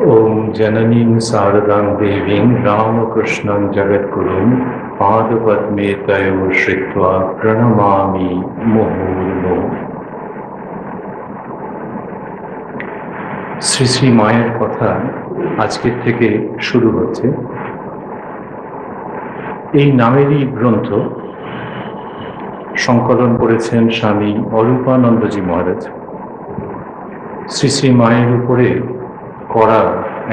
ओम जननीं शारदां देवीं रामकृष्णं जगद्गुरुं पादपद्मे तयोः श्रित्वा प्रणमामि मुहुर्मुहुः। শ্রী শ্রী মায়ের কথা আজকের থেকে শুরু হচ্ছে। এই নামেরই গ্রন্থ সংকলন করেছেন স্বামী অরূপানন্দজি মহারাজ। শ্রী শ্রী মায়ের উপরে করা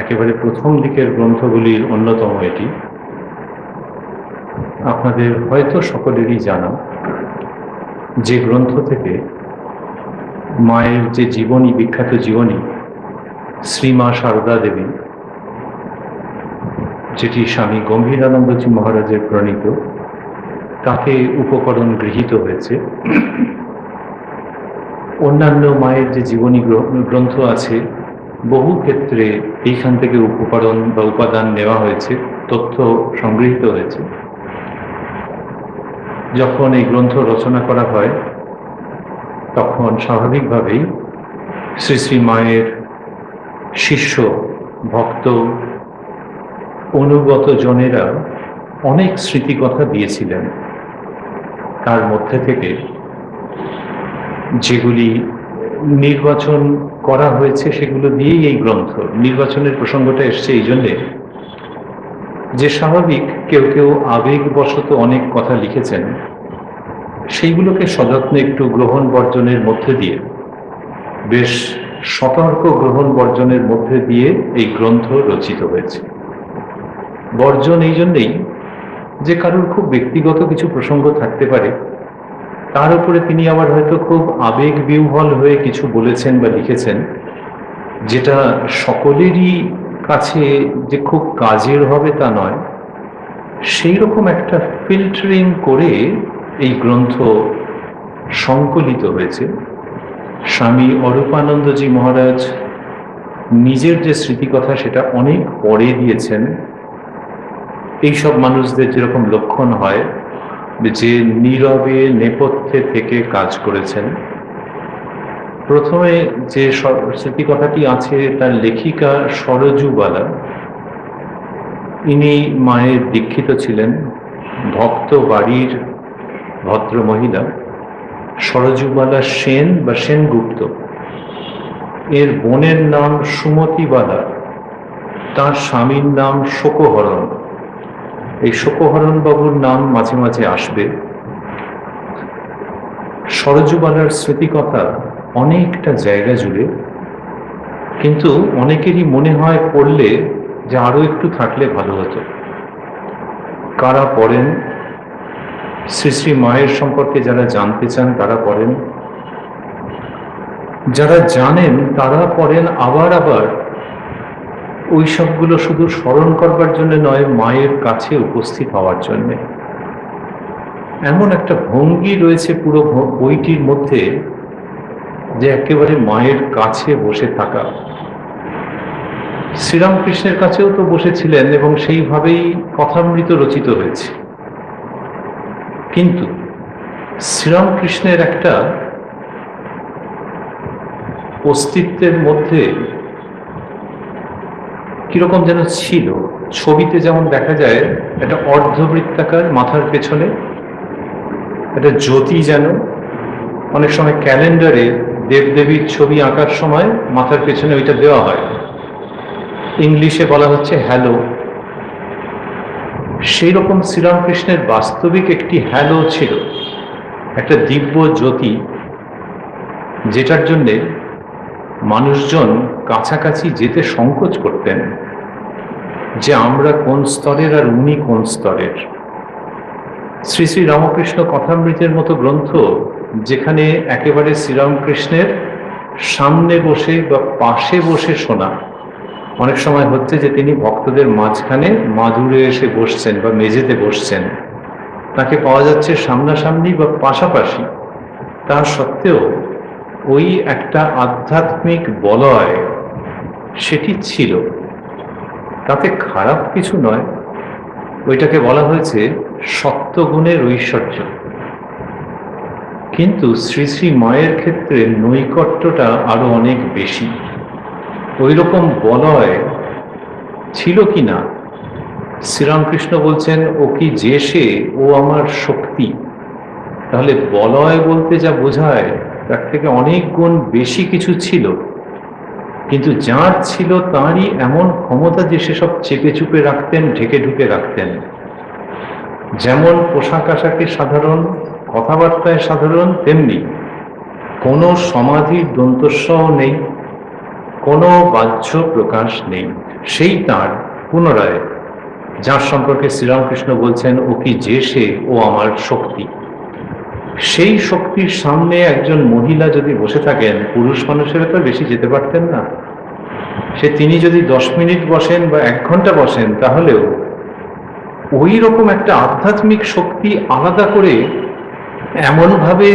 একেবারে প্রথম দিকের গ্রন্থগুলির অন্যতম এটি। আপনাদের হয়তো সকলেরই জানা যে গ্রন্থ থেকে মায়ের যে জীবনী, বিখ্যাত জীবনী শ্রীমা সারদা দেবী, যেটি স্বামী গম্ভীরানন্দজি মহারাজের প্রণীত, তাকে উপকরণ গৃহীত হয়েছে। অন্যান্য মায়ের যে জীবনী গ্রন্থ আছে, বহু ক্ষেত্রে এইখান থেকে উপকরণ বা উপাদান নেওয়া হয়েছে, তথ্য সংগৃহীত হয়েছে। যখন এই গ্রন্থ রচনা করা হয় তখন স্বাভাবিকভাবেই শ্রী শ্রী মায়ের শিষ্য, ভক্ত, অনুগত জনেরা অনেক স্মৃতিকথা দিয়েছিলেন। তার মধ্যে থেকে যেগুলি নির্বাচন করা হয়েছে সেগুলো দিয়েই এই গ্রন্থ। নির্বাচনের প্রসঙ্গটা এসছে এই জন্যে যে স্বাভাবিক কেউ কেউ আবেগবশত অনেক কথা লিখেছেন, সেইগুলোকে সযত্নে একটু গ্রহণ বর্জনের মধ্যে দিয়ে, বেশ সতর্ক গ্রহণ বর্জনের মধ্যে দিয়ে এই গ্রন্থ রচিত হয়েছে। বর্জন এই জন্যেই যে কারোর খুব ব্যক্তিগত কিছু প্রসঙ্গ থাকতে পারে, তার উপরে তিনি আবার হয়তো খুব আবেগ বিহ্বল হয়ে কিছু বলেছেন বা লিখেছেন, যেটা সকলেরই কাছে যে খুব কাজের হবে তা নয়। সেই রকম একটা ফিল্টারিং করে এই গ্রন্থ সংকলিত হয়েছে। স্বামী অরূপানন্দজি মহারাজ নিজের যে স্মৃতিকথা সেটা অনেক পরে দিয়েছেন। এইসব মানুষদের যেরকম লক্ষণ হয় যে নীরবে নেপথ্যে থেকে কাজ করেছেন। প্রথমে যে স্মৃতিকথাটি আছে তার লেখিকা সরজুবালা, ইনি মায়ের দীক্ষিত ছিলেন, ভক্ত বাড়ির ভদ্র মহিলা। সরজুবালা সেন বা সেনগুপ্ত, এর বোনের নাম সুমতিবালা, তার স্বামীর নাম শোকহরণ। এই শোকহরণ বাবুর নাম মাঝে মাঝে আসবে। সরজুবালার স্মৃতিকথা অনেকটা জায়গা জুড়ে, কিন্তু অনেকেরই মনে হয় পড়লে যে আরো একটু থাকলে ভালো হতো। কারা পড়েন, শ্রী শ্রী মায়ের সম্পর্কে যারা জানতে চান তারা পড়েন, যারা জানেন তারা পড়েন আবার আবার ওই সবগুলো শুধু স্মরণ করবার জন্য নয়, মায়ের কাছে উপস্থিত হওয়ার জন্যে। এমন একটা ভঙ্গি রয়েছে পুরো বইটির মধ্যে যে একেবারে মায়ের কাছে বসে থাকা। শ্রীরামকৃষ্ণের কাছেও তো বসেছিলেন এবং সেইভাবেই কথামৃত রচিত হয়েছে। কিন্তু শ্রীরামকৃষ্ণের একটা অস্তিত্বের মধ্যে কিরকম যেন ছিল। ছবিতে যেমন দেখা যায় একটা অর্ধবৃত্তাকার মাথার পেছনে একটা জ্যোতি, যেন অনেক সময় ক্যালেন্ডারে দেবদেবীর ছবি আঁকার সময় মাথার পেছনে ওইটা দেওয়া হয়, ইংলিশে বলা হচ্ছে হ্যালো। সেই রকম শ্রীরামকৃষ্ণের বাস্তবিক একটি হ্যালো ছিল, একটা দিব্য জ্যোতি, যেটার জন্যে মানুষজন কাছাকাছি যেতে সংকোচ করতেন, যে আমরা কোন স্তরের আর উনি কোন স্তরের। শ্রী শ্রী রামকৃষ্ণ কথামৃতের মতো গ্রন্থ, যেখানে একেবারে শ্রীরামকৃষ্ণের সামনে বসে বা পাশে বসে শোনা, অনেক সময় হচ্ছে যে তিনি ভক্তদের মাঝখানে মাদুরে এসে বসছেন বা মেঝেতে বসছেন, তাকে পাওয়া যাচ্ছে সামনাসামনি বা পাশাপাশি। তা সত্ত্বেও ওই একটা আধ্যাত্মিক বলয় সেটি ছিল, তাতে খারাপ কিছু নয়। ওইটাকে বলা হয়েছে সত্যগুণের ঐশ্বর্য। কিন্তু শ্রী শ্রী মায়ের ক্ষেত্রে নৈকট্যটা আরো অনেক বেশি। ওই রকম বলয় ছিল কি না। শ্রীরামকৃষ্ণ বলছেন, ও কি যে সে, ও আমার শক্তি। তাহলে বলয় বলতে যা বোঝায় তার থেকে অনেক গুণ বেশি কিছু ছিল, কিন্তু যার ছিল তারই এমন ক্ষমতা যে সেসব চেপে চুপে রাখতেন, ঢেকে ঢুকে রাখতেন। যেমন পোশাক আশাকে সাধারণ, কথাবার্তায় সাধারণ, তেমনি কোনো সমাধির দন্তস্বও নেই, কোনো বাহ্য প্রকাশ নেই। সেই তার পুনরায়, যার সম্পর্কে শ্রীরামকৃষ্ণ বলছেন, ও কি যে সে, ও আমার শক্তি। সেই শক্তির সামনে একজন মহিলা যদি বসে থাকেন, পুরুষ মানুষেরা তো বেশি যেতে পারতেন না। তিনি যদি 10 মিনিট বসেন বা 1 ঘন্টা বসেন, তাহলেও ওই রকম একটা আধ্যাত্মিক শক্তি আলাদা করে এমনভাবে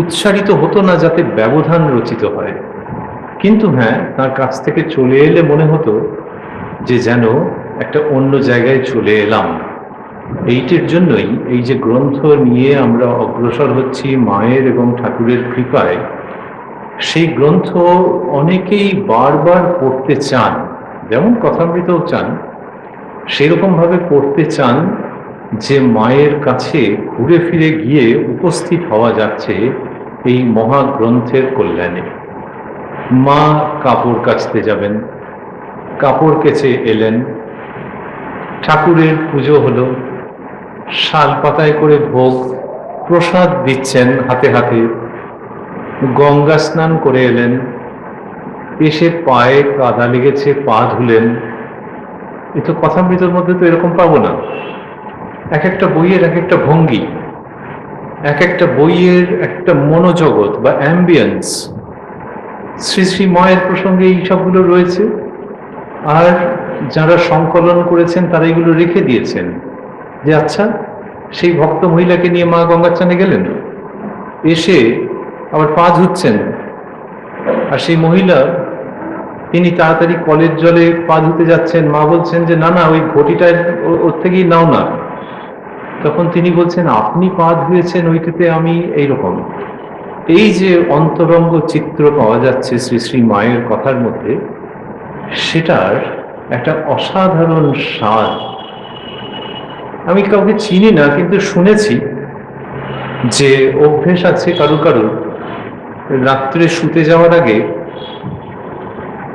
উচ্চারিত হতো না যাতে ব্যবধান রচিত হয়। কিন্তু হ্যাঁ, তার কাছ থেকে চলে এলে মনে হতো যে যেন একটা অন্য জায়গায় চলে এলাম। এইটির জন্যই এই যে গ্রন্থ নিয়ে আমরা অগ্রসর হচ্ছি মায়ের এবং ঠাকুরের কৃপায়, সেই গ্রন্থ অনেকেই বারবার পড়তে চান, যেমন কথামৃতও চান, সেরকম ভাবে পড়তে চান যে মায়ের কাছে ঘুরে ফিরে গিয়ে উপস্থিত হওয়া যাচ্ছে এই মহাগ্রন্থের কল্যাণে। মা কাপড় কাচতে যাবেন, কাপড় কেচে এলেন, ঠাকুরের পুজো হলো, শাল পাতায় করে ভোগ প্রসাদ দিচ্ছেন হাতে হাতে, গঙ্গা স্নান করে এলেন, এসে পায়ে কাদা লেগেছে, পা ধুলেন। এ তো কথামৃতের মধ্যে তো এরকম পাবো না। এক একটা বইয়ের এক একটা ভঙ্গি, এক একটা বইয়ের একটা মনোজগৎ বা অ্যাম্বিয়েন্স। শ্রী শ্রী মায়ের প্রসঙ্গে এই সবগুলো রয়েছে, আর যারা সংকলন করেছেন তারা এগুলো রেখে দিয়েছেন যে আচ্ছা, সেই ভক্ত মহিলাকে নিয়ে মা গঙ্গার চানে গেলেন, এসে আবার পা ধুচ্ছেন, আর সেই মহিলা তিনি তাড়াতাড়ি কলের জলে পা ধুতে যাচ্ছেন, মা বলছেন যে না না, ওই ঘটিটা ওর থেকেই নাও না। তখন তিনি বলছেন, আপনি পা ধুয়েছেন ওইটাতে, আমি এইরকম। এই যে অন্তরঙ্গ চিত্র পাওয়া যাচ্ছে শ্রী শ্রী মায়ের কথার মধ্যে, সেটার একটা অসাধারণ স্বাদ। আমি কাউকে চিনি না, কিন্তু শুনেছি যে অভ্যেস আছে কারো কারো রাত্রে শুতে যাওয়ার আগে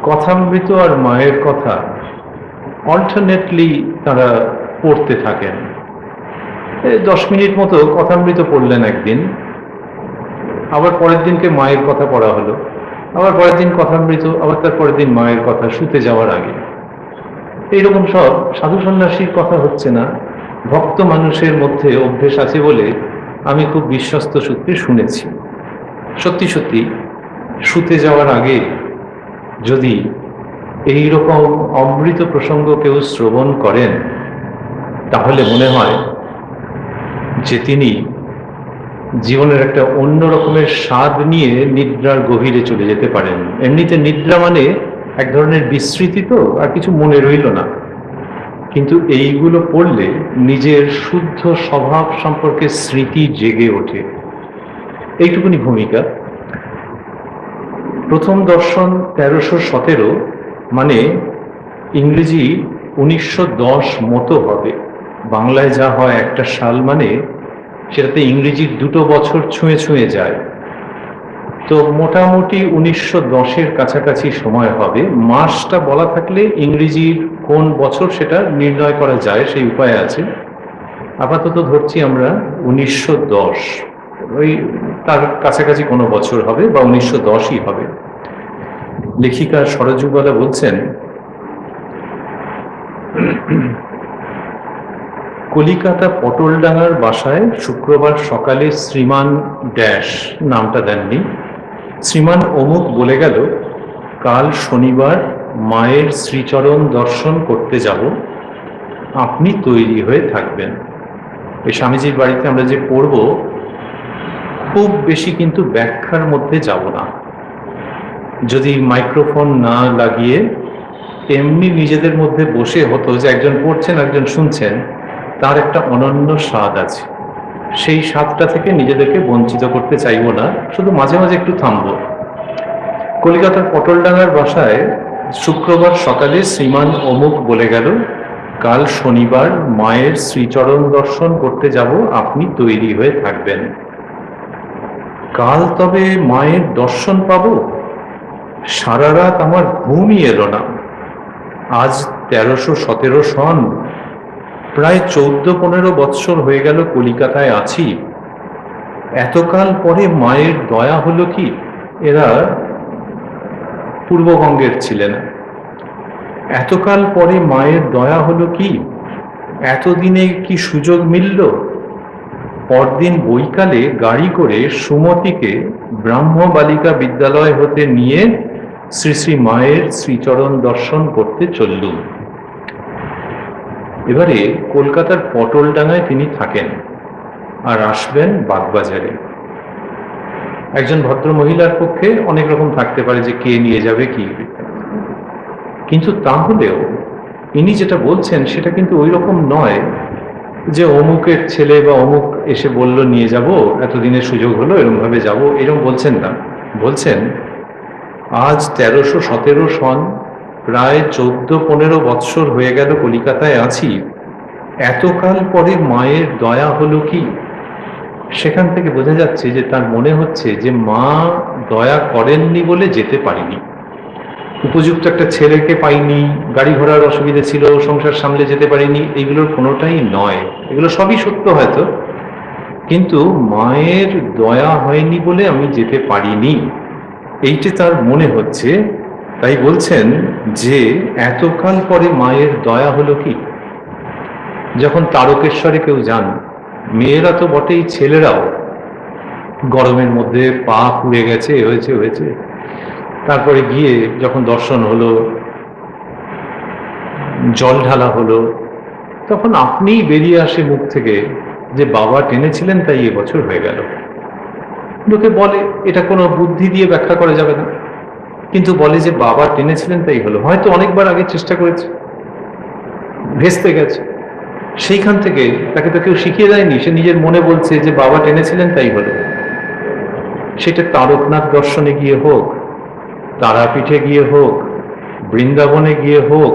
কথামৃত আর মায়ের কথা অল্টারনেটলি তারা পড়তে থাকেন। 10 মিনিট মতো কথামৃত পড়লেন একদিন, আবার পরের দিনকে মায়ের কথা পড়া হলো, আবার পরের দিন কথামৃত, আবার তার পরের দিন মায়ের কথা শুতে যাওয়ার আগে। এইরকম সব সাধু সন্ন্যাসীর কথা হচ্ছে না, ভক্ত মানুষের মধ্যে অভ্যেস আছে বলে আমি খুব বিশ্বস্ত সূত্রে শুনেছি। সত্যি সত্যি শুতে যাওয়ার আগে যদি এই রকম অমৃত প্রসঙ্গ কেউ শ্রবণ করেন, তাহলে মনে হয় যে তিনি জীবনের একটা অন্য রকমের স্বাদ নিয়ে নিদ্রার গভীরে চলে যেতে পারেন। এমনিতে নিদ্রা মানে এক ধরনের বিস্মৃতি, তো আর কিছু মনে রইল না, কিন্তু এইগুলো পড়লে নিজের শুদ্ধ স্বভাব সম্পর্কে স্মৃতি জেগে ওঠে। এইটুকুনি ভূমিকা। প্রথম দর্শন 1317, মানে ইংরেজি 1910 মতো হবে। বাংলায় যা হয় একটা সাল, মানে সেটাতে ইংরেজির 2 বছর ছুঁয়ে ছুঁয়ে যায়। তো মোটামুটি 1910-এর কাছাকাছি সময় হবে। মাসটা বলা থাকলে ইংরেজির কোন বছর সেটা নির্ণয় করা যায়, সেই উপায় আছে। আপাতত ধরছি আমরা 1910, ওই তার কাছাকাছি কোনো বছর হবে, বা 1910ই হবে। লেখিকা সরজুবালা বলছেন, কলিকাতা পটলডাঙ্গার বাসায় শুক্রবার সকালে শ্রীমান ড্যাশ, নামটা দেননি, শ্রীমান অমুক বলে গেল, কাল শনিবার মায়ের শ্রীচরণ দর্শন করতে যাব, আপনি তৈরি হয়ে থাকবেন। এই স্বামীজির বাড়িতে আমরা যে পড়ব, খুব বেশি কিন্তু ব্যাখ্যার মধ্যে যাব না। যদি মাইক্রোফোন না লাগিয়ে এমনি নিজেদের মধ্যে বসে হতো যে একজন পড়ছেন একজন শুনছেন, তার একটা অনন্য স্বাদ আছে। সেই স্বাদটা থেকে নিজেদেরকে বঞ্চিত করতে চাইব না, শুধু মাঝে মাঝে একটু থামবো। কলিকাতার পটলডাঙ্গার বাসায় শুক্রবার সকালে শ্রীমান অমুক বলে গেল, কাল শনিবার মায়ের শ্রীচরণ দর্শন করতে যাব, আপনি তৈরি হয়ে থাকবেন। কাল তবে মায়ের দর্শন পাব? সারা রাত আমার ঘুমই এলো না। আজ 1317 সন, প্রায় 14-15 বৎসর হয়ে গেল কলিকাতায় আছি। এতকাল পরে মায়ের দয়া হলো কি? এরা পূর্ববঙ্গের ছিলেন। এতকাল পরে মায়ের দয়া হলো কি? এতদিনে কি সুযোগ মিলল? পরদিন বৈকালে গাড়ি করে সুমতিকে ব্রাহ্ম বালিকা বিদ্যালয় হতে নিয়ে শ্রী শ্রী মায়ের শ্রীচরণ দর্শন করতে চললুম। এবারে কলকাতার পটলডাঙ্গায় তিনি থাকেন আর আসবেন বাগবাজারে। একজন ভদ্র মহিলার পক্ষে অনেক রকম থাকতে পারে যে কে নিয়ে যাবে কি, কিন্তু তাহলেও ইনি যেটা বলছেন সেটা কিন্তু ওই রকম নয় যে অমুকের ছেলে বা অমুক এসে বলল নিয়ে যাব, এতদিনের সুযোগ হলো এরকম ভাবে যাব, এরকম বলছেন না। বলছেন আজ 1317 সন, প্রায় 14-15 বৎসর হয়ে গেল কলিকাতায় আছি। এতকাল পরে মায়ের দয়া হলো কি? সেখান থেকে বোঝা যাচ্ছে যে তার মনে হচ্ছে যে মা দয়া করেননি বলে যেতে পারিনি। উপযুক্ত একটা ছেলেকে পাইনি, গাড়ি ঘোড়ার অসুবিধা ছিল, সংসার সামলে যেতে পারিনি, এগুলোর কোনোটাই নয়। এগুলো সবই সত্য হয়তো, কিন্তু মায়ের দয়া হয়নি বলে আমি যেতে পারিনি, এইটা তার মনে হচ্ছে। তাই বলছেন যে এতকাল পরে মায়ের দয়া হলো কি? যখন তারকেশ্বরে কেউ যান, মেয়েরা তো বটেই, ছেলেরাও গরমের মধ্যে পা পুড়ে গেছে, হয়েছে, তারপরে গিয়ে যখন দর্শন হলো, জল ঢালা হলো, তখন আপনিই বেরিয়ে আসে মুখ থেকে যে বাবা টেনেছিলেন তাই এবছর হয়ে গেল। লোকে বলে, এটা কোনো বুদ্ধি দিয়ে ব্যাখ্যা করা যাবে না, কিন্তু বলে যে বাবা টেনেছিলেন তাই হলো। হয়তো অনেকবার আগে চেষ্টা করেছে, ভেস্তে গেছে, সেইখান থেকে তাকে তো কেউ শিখিয়ে দেয়নি, সে নিজের মনে বলছে যে বাবা টেনেছিলেন তাই হলো। সেটা তারকনাথ দর্শনে গিয়ে হোক, তারাপীঠে গিয়ে হোক, বৃন্দাবনে গিয়ে হোক,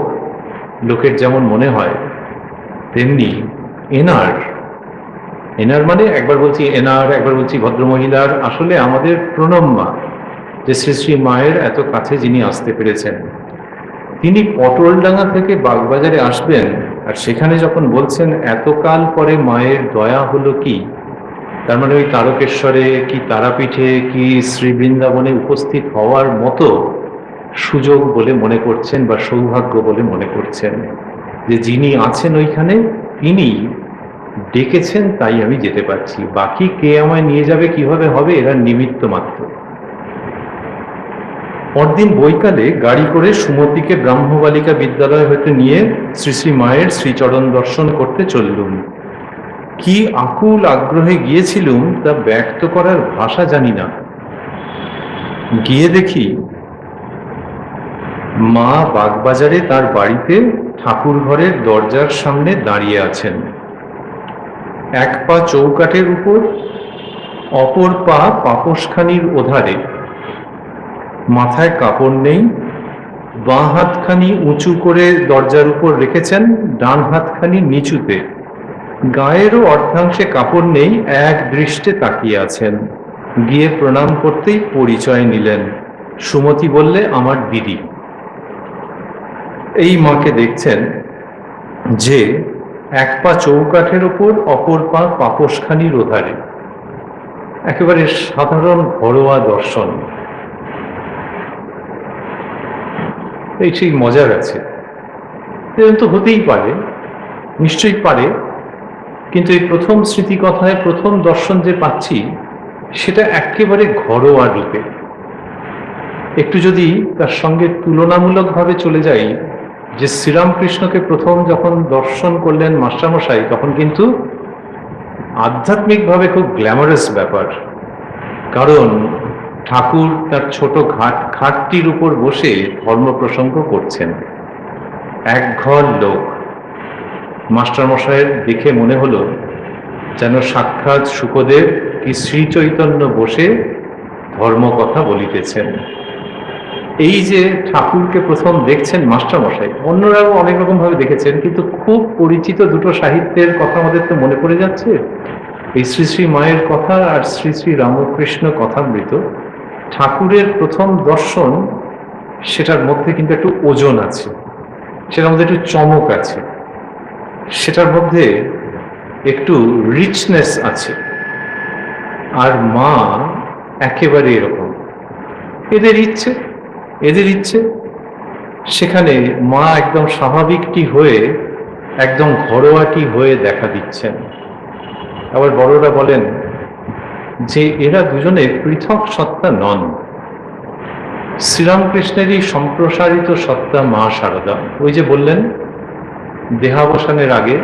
লোকের যেমন মনে হয় তেমনি এনার মানে, একবার বলছি এনার, একবার বলছি ভদ্রমহিলার, আসলে আমাদের প্রণম্যা যে শ্রী শ্রী মায়ের এত কাছে যিনি আসতে পেরেছেন। তিনি পটলডাঙ্গা থেকে বাগবাজারে আসবেন, আর সেখানে যখন বলছেন এতকাল পরে মায়ের দয়া হলো কি, তার মানে ওই তারকেশ্বরে কি তারাপীঠে কি শ্রী বৃন্দাবনে উপস্থিত হওয়ার মতো সুযোগ বলে মনে করছেন বা সৌভাগ্য বলে মনে করছেন, যে যিনি আছেন ওইখানে তিনি ডেকেছেন তাই আমি যেতে পারছি, বাকি কে আমায় নিয়ে যাবে কিভাবে হবে এরা নিমিত্ত মাত্র। পরদিন বৈকালে গাড়ি করে সুমতিকে ব্রাহ্ম বালিকা বিদ্যালয় হতে নিয়ে শ্রী শ্রী মায়ের শ্রীচরণ দর্শন করতে চললুম। কি আকুল আগ্রহে গিয়েছিলুম তা ব্যক্ত করার ভাষা জানি না। গিয়ে দেখি মা বাগবাজারে তার বাড়িতে ঠাকুর ঘরের দরজার সামনে দাঁড়িয়ে আছেন। এক পা চৌকাঠের উপর, অপর পা পাপোশখানির ওধারে। মাথায় কাপড় নেই, বাঁ হাতখানি উঁচু করে দরজার উপর রেখেছেন, ডান হাতখানি নিচুতে। গায়েরও অর্ধাংশে কাপড় নেই, এক দৃষ্টে তাকিয়ে আছেন। গিয়ে প্রণাম করতেই পরিচয় নিলেন। সুমতি বললে, আমার দিদি। এই মাকে দেখছেন যে এক পা চৌকাঠের উপর, অপর পা পাপোশখানির ওধারে। একেবারে সাধারণ ঘরোয়া দর্শন। এই সেই মজার আছে, এরকম তো হতেই পারে, নিশ্চয়ই পারে, কিন্তু এই প্রথম স্মৃতিকথায় প্রথম দর্শন যে পাচ্ছি সেটা একেবারে ঘরোয়া রূপে। একটু যদি তার সঙ্গে তুলনামূলকভাবে চলে যাই, যে শ্রীরামকৃষ্ণকে প্রথম যখন দর্শন করলেন মাস্টারমশাই, তখন কিন্তু আধ্যাত্মিকভাবে খুব গ্ল্যামারাস ব্যাপার, কারণ ঠাকুর তার ছোট খাটটির উপর বসে ধর্ম প্রসঙ্গ করছেন। এক ঘর লোক, মাস্টারমশাইয়ের দেখে মনে হলো যেন সাক্ষাৎ শুকদেব কি শ্রী চৈতন্য বসে ধর্ম কথা বলিতেছেন। এই যে ঠাকুরকে প্রথম দেখছেন মাস্টারমশাই, অন্যরাও অনেক রকম ভাবে দেখেছেন, কিন্তু খুব পরিচিত দুটো সাহিত্যের কথা আমাদের তো মনে পড়ে যাচ্ছে, এই শ্রী শ্রী মায়ের কথা আর শ্রী শ্রী রামকৃষ্ণ কথামৃত। ঠাকুরের প্রথম দর্শন, সেটার মধ্যে কিন্তু একটু ওজন আছে, সেটার মধ্যে একটু চমক আছে, সেটার মধ্যে একটু রিচনেস আছে। আর মা একেবারে এরকম, এদের ইচ্ছে সেখানে মা একদম স্বাভাবিকটি হয়ে, একদম ঘরোয়াটি হয়ে দেখা দিচ্ছেন। আবার বড়রা বলেন যে এরা দুজনে পৃথক সত্তা নন, শ্রীরামকৃষ্ণেরই সম্প্রসারিত সত্তা মা শারদা। ওই যে বললেন দেহাবসানের আগে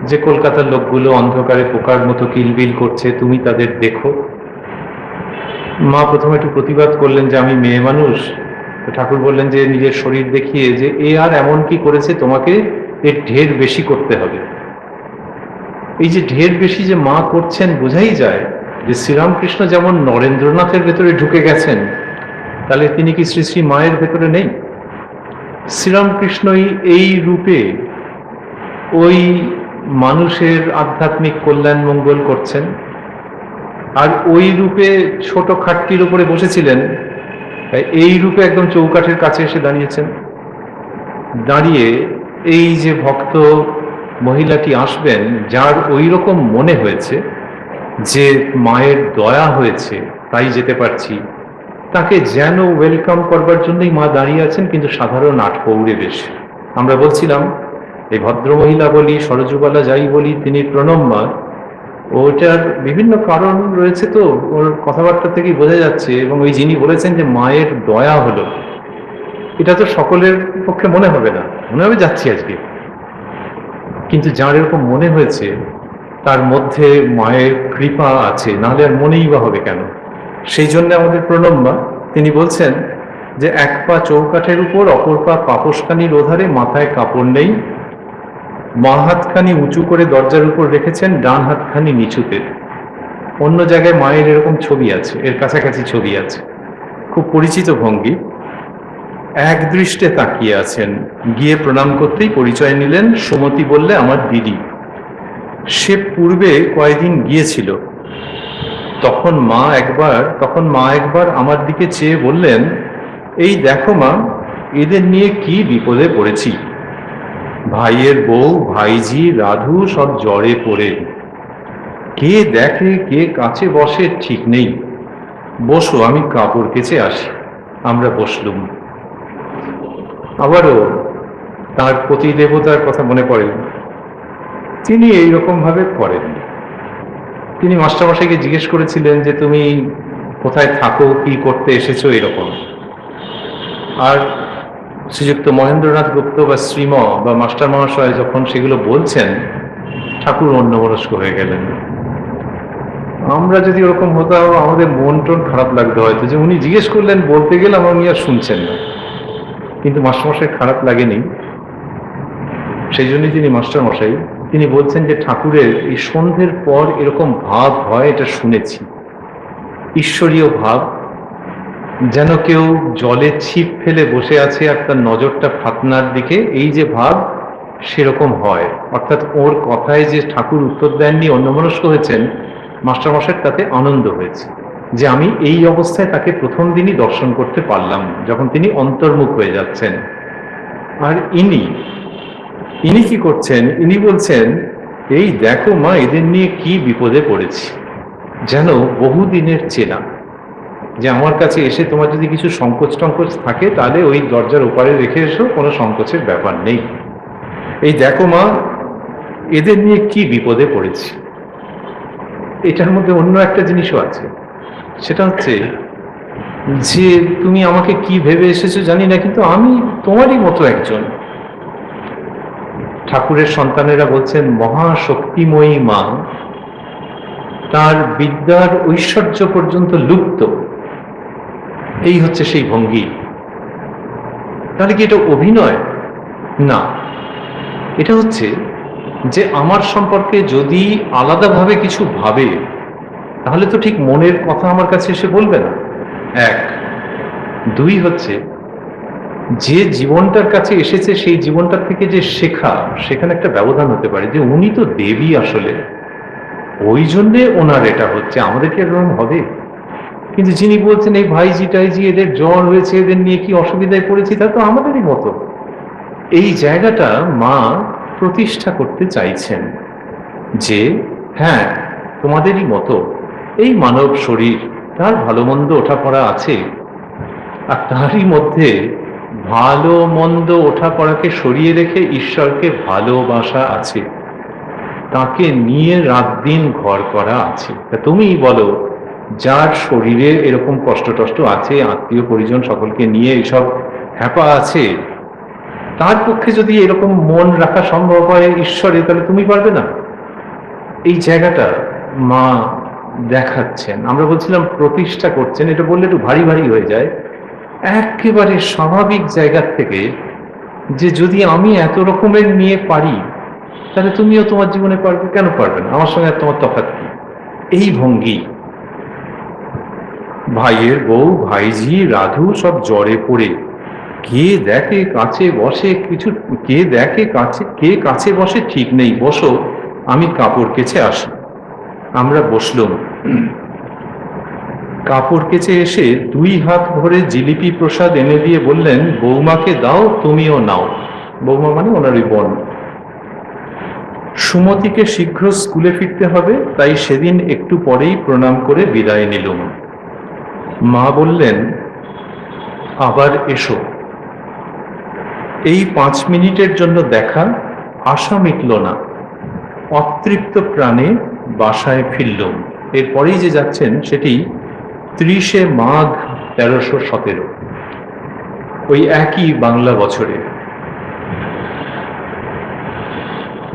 যে কলকাতার লোকগুলো অন্ধকারে পোকার মতো কিলবিল করছে, তুমি তাদের দেখো। মা প্রথমে একটু প্রতিবাদ করলেন যে আমি মেয়ে মানুষ। ঠাকুর বললেন যে নিজের শরীর দেখিয়ে যে এ আর এমন কি করেছে, তোমাকে এর ঢের বেশি করতে হবে। এই যে ঢের বেশি যে মা করছেন, বোঝাই যায় যে শ্রীরামকৃষ্ণ যেমন নরেন্দ্রনাথের ভেতরে ঢুকে গেছেন, তাহলে তিনি কি শ্রী শ্রী মায়ের ভেতরে নেই? শ্রীরামকৃষ্ণই এই রূপে ওই মানুষের আধ্যাত্মিক কল্যাণ মঙ্গল করছেন, আর ওই রূপে ছোট খাটটির উপরে বসেছিলেন, এই রূপে একদম চৌকাঠের কাছে এসে দাঁড়িয়েছেন। দাঁড়িয়ে এই যে ভক্ত মহিলাটি আসবেন, যার ওই রকম মনে হয়েছে যে মায়ের দয়া হয়েছে তাই যেতে পারছি, তাকে যেন ওয়েলকাম করবার জন্যই মা দাঁড়িয়ে আছেন, কিন্তু সাধারণ আটপৌরে বেশ। আমরা বলছিলাম এই ভদ্রমহিলা বলি, সরজুবালা যাই বলি, তিনি প্রণম্যা, ওটার বিভিন্ন কারণ রয়েছে, তো ওর কথাবার্তা থেকেই বোঝা যাচ্ছে। এবং ওই যিনি বলেছেন যে মায়ের দয়া হলো, এটা তো সকলের পক্ষে মনে হবে না, মনে হবে যাচ্ছি আজকে, কিন্তু যার এরকম মনে হয়েছে তার মধ্যে মায়ের কৃপা আছে, নাহলে আর মনেই বা হবে কেন? সেই জন্য আমাদের প্রণম্যা। তিনি বলছেন যে এক পা চৌকাঠের উপর, অপর পা পাপোশখানির ওধারে, মাথায় কাপড় নেই, বাঁ হাতখানি উঁচু করে দরজার উপর রেখেছেন, ডান হাতখানি নিচুতে। অন্য জায়গায় মায়ের এরকম ছবি আছে, এর কাছাকাছি ছবি আছে, খুব পরিচিত ভঙ্গি। এক দৃষ্টে তাকিয়ে আছেন। গিয়ে প্রণাম করতেই পরিচয় নিলেন। সুমতি বললে আমার দিদি। সে পূর্বে কয়েকদিন গিয়েছিল। তখন মা একবার আমার দিকে চেয়ে বললেন, এই দেখো মা, এদের নিয়ে কি বিপদে পড়েছি। ভাইয়ের বউ, ভাইজি, রাধু সব জ্বরে পড়ে, কে দেখে কে কাছে বসে ঠিক নেই। বসো, আমি কাপড় কেচে আসি। আমরা বসলুম। আবারও তার পতি দেবতার কথা মনে পড়ে। তিনি এইরকম ভাবে করেন। তিনি মাস্টারমশাইকে জিজ্ঞেস করেছিলেন যে তুমি কোথায় থাকো, কি করতে এসেছো, এরকম। আর শ্রীযুক্ত মহেন্দ্রনাথ গুপ্ত বা শ্রীম বা মাস্টার মহাশয় যখন সেগুলো বলছেন, ঠাকুর অন্যমনস্ক হয়ে গেলেন। আমরা যদি ওরকম হতাম, আমাদের মন টন খারাপ লাগতো হয়তো, যে উনি জিজ্ঞেস করলেন, বলতে গেলাম, উনি আর শুনছেন না। কিন্তু মাস্টারমশাই খারাপ লাগেনি। সেই জন্যই তিনি মাস্টারমশাই। তিনি বলছেন যে ঠাকুরের এই সন্ধ্যের পর এরকম ভাব হয়, এটা শুনেছি, ঈশ্বরীয় ভাব, যেন কেউ জলে ছিপ ফেলে বসে আছে আর তার নজরটা ফাতনার দিকে, এই যে ভাব, সেরকম হয়। অর্থাৎ ওর কথায় যে ঠাকুর উত্তর দেননি, অন্যমনস্ক হয়েছেন, মাস্টারমশাইয়ের তাতে আনন্দ হয়েছে যে আমি এই অবস্থায় তাকে প্রথম দিনই দর্শন করতে পারলাম, যখন তিনি অন্তর্মুখ হয়ে যাচ্ছেন। আর ইনি কি করছেন? ইনি বলছেন, এই দেখো মা, এদের নিয়ে কি বিপদে পড়েছি। যেন বহুদিনের চেনা, যে আমার কাছে এসে তোমার যদি কিছু সংকোচ টঙ্কোচ থাকে, তাহলে ওই দরজার ওপারে রেখে এসো, কোনো সংকোচের ব্যাপার নেই। এই দেখো মা, এদের নিয়ে কি বিপদে পড়েছি। এটার মধ্যে অন্য একটা জিনিসও আছে, সেটা হচ্ছে যে তুমি আমাকে কি ভেবে এসেছো জানি না, কিন্তু আমি তোমারই মতো একজন। ঠাকুরের সন্তানেরা বলছেন মহাশক্তিময়ী মা, তার বিদ্যার ঐশ্বর্য পর্যন্ত লুপ্ত, এই হচ্ছে সেই ভঙ্গি। তাহলে কি এটা অভিনয়? না, এটা হচ্ছে যে আমার সম্পর্কে যদি আলাদাভাবে কিছু ভাবে, তাহলে তো ঠিক মনের কথা আমার কাছে এসে বলবে না। এক, দুই হচ্ছে যে জীবনটার কাছে এসেছে সেই জীবনটার থেকে যে শেখা, সেখানে একটা ব্যবধান হতে পারে যে উনি তো দেবী আসলে, ওই জন্যে ওনার এটা হচ্ছে, আমাদের কি এরকম হবে? কিন্তু যিনি বলছেন এই ভাইজি টাইজি এদের জ্বর হয়েছে, এদের নিয়ে কি অসুবিধায় পড়েছি, তা তো আমাদেরই মতো, এই জায়গাটা মা প্রতিষ্ঠা করতে চাইছেন যে হ্যাঁ তোমাদেরই মতো এই মানব শরীর, তার ভালো মন্দ ওঠাপড়া আছে, আর তারই মধ্যে ভালো মন্দ ওঠাপড়াকে সরিয়ে রেখে ঈশ্বরকে ভালোবাসা আছে, তাকে নিয়ে রাত দিন ঘর করা আছে। তা তুমিই বলো, যার শরীরে এরকম কষ্ট টষ্ট আছে, আত্মীয় পরিজন সকলকে নিয়ে এইসব হ্যাপা আছে, তার পক্ষে যদি এরকম মন রাখা সম্ভব হয় ঈশ্বরে, তাহলে তুমি পারবে না? এই জায়গাটা মা দেখাচ্ছেন। আমরা বলছিলাম প্রতিষ্ঠা করছেন, এটা বললে একটু ভারী ভারী হয়ে যায়। একেবারে স্বাভাবিক জায়গা থেকে যে যদি আমি এত রকমের নিয়ে পারি, তাহলে তুমিও তোমার জীবনে পারবে, কেন পারবে না? আমার সঙ্গে তোমার তফাৎ কি? এই ভঙ্গি, ভাইয়ের বউ ভাইঝি রাধু সব জ্বরে পড়ে, কে দেখে কাছে বসে, কিছু কে দেখে কাছে, কে কাছে বসে ঠিক নেই, বসো আমি কাপড় কেচে আসি। আমরা বসলুম। কাপড় কেচে এসে 2 হাত ভরে জিলিপি প্রসাদ এনে দিয়ে বললেন, বৌমাকে দাও, তুমিও নাও। বৌমা মানে ওনার ওই বোন। সুমতিকে শীঘ্র স্কুলে ফিরতে হবে, তাই সেদিন একটু পরেই প্রণাম করে বিদায় নিলুম। মা বললেন, আবার এসো। এই 5 মিনিটের জন্য দেখা, আশা মিটল না, অতৃপ্ত প্রাণে বাসায় ফিরলুম। এরপরেই যে যাচ্ছেন সেটি 30শে মাঘ 1317, ওই একই বাংলা বছরে।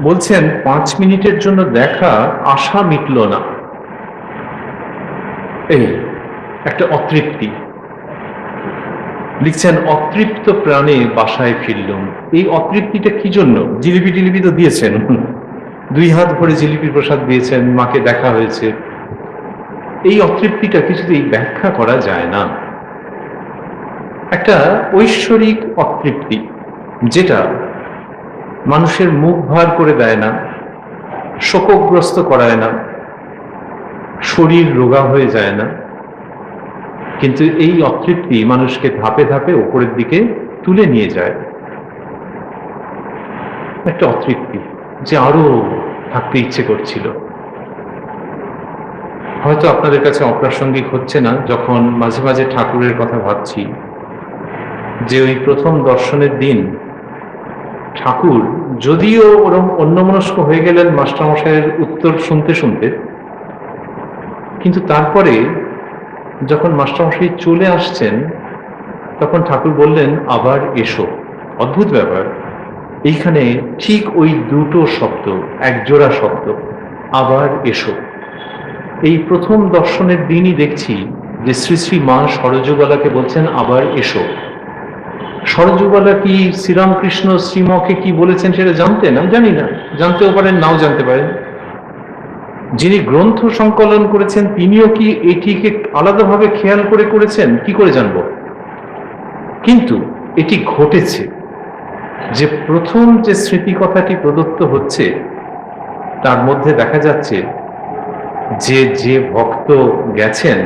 বলছেন 5 মিনিটের জন্য দেখা, আশা মিটল না, এই একটা অতৃপ্তি। লিখছেন অতৃপ্ত প্রাণে বাসায় ফিরলুম। এই অতৃপ্তিটা কি জন্য? জিলিপি টিলিপি তো দিয়েছেন, 2 হাত ভরে জিলিপি প্রসাদ দিয়েছেন, মাকে দেখা হয়েছে, এই অতৃপ্তিটা কিছুতেই ব্যাখ্যা করা যায় না। একটা ঐশ্বরিক অতৃপ্তি, যেটা মানুষের মুখ ভার করে দেয় না, শোকগ্রস্ত করায় না, শরীর রোগা হয়ে যায় না, কিন্তু এই অতৃপ্তি মানুষকে ধাপে ধাপে উপরের দিকে তুলে নিয়ে যায়। একটা অতৃপ্তি যে আরো থাকতে ইচ্ছে করছিল। হয়তো আপনাদের কাছে অপ্রাসঙ্গিক হচ্ছে না যখন মাঝে মাঝে ঠাকুরের কথা ভাবছি, যে ওই প্রথম দর্শনের দিন ঠাকুর যদিও ওরকম অন্যমনস্ক হয়ে গেলেন মাস্টারমশাইয়ের উত্তর শুনতে শুনতে, কিন্তু তারপরে যখন মাস্টারমশাই চলে আসছেন তখন ঠাকুর বললেন, আবার এসো। অদ্ভুত ব্যাপার, এইখানে ঠিক ওই দুটো শব্দ, একজোড়া শব্দ, আবার এসো। এই প্রথম দর্শনের দিনই দেখছি যে শ্রী শ্রী মা সরযুগলাকে বলছেন আবার এসো। সরযুগলা কি শ্রীরামকৃষ্ণ শ্রীমকে কি বলেছেন সেটা জানতেন? আমি জানি না, জানতেও পারেন, নাও জানতে পারেন। যিনি গ্রন্থ সংকলন করেছেন তিনিও কি এটিকে আলাদাভাবে খেয়াল করে করেছেন? কি করে জানবো? কিন্তু এটি ঘটেছে যে প্রথম যে স্মৃতি কথাটি প্রদত্ত হচ্ছে তার মধ্যে দেখা যাচ্ছে যে যে ভক্ত গেছেন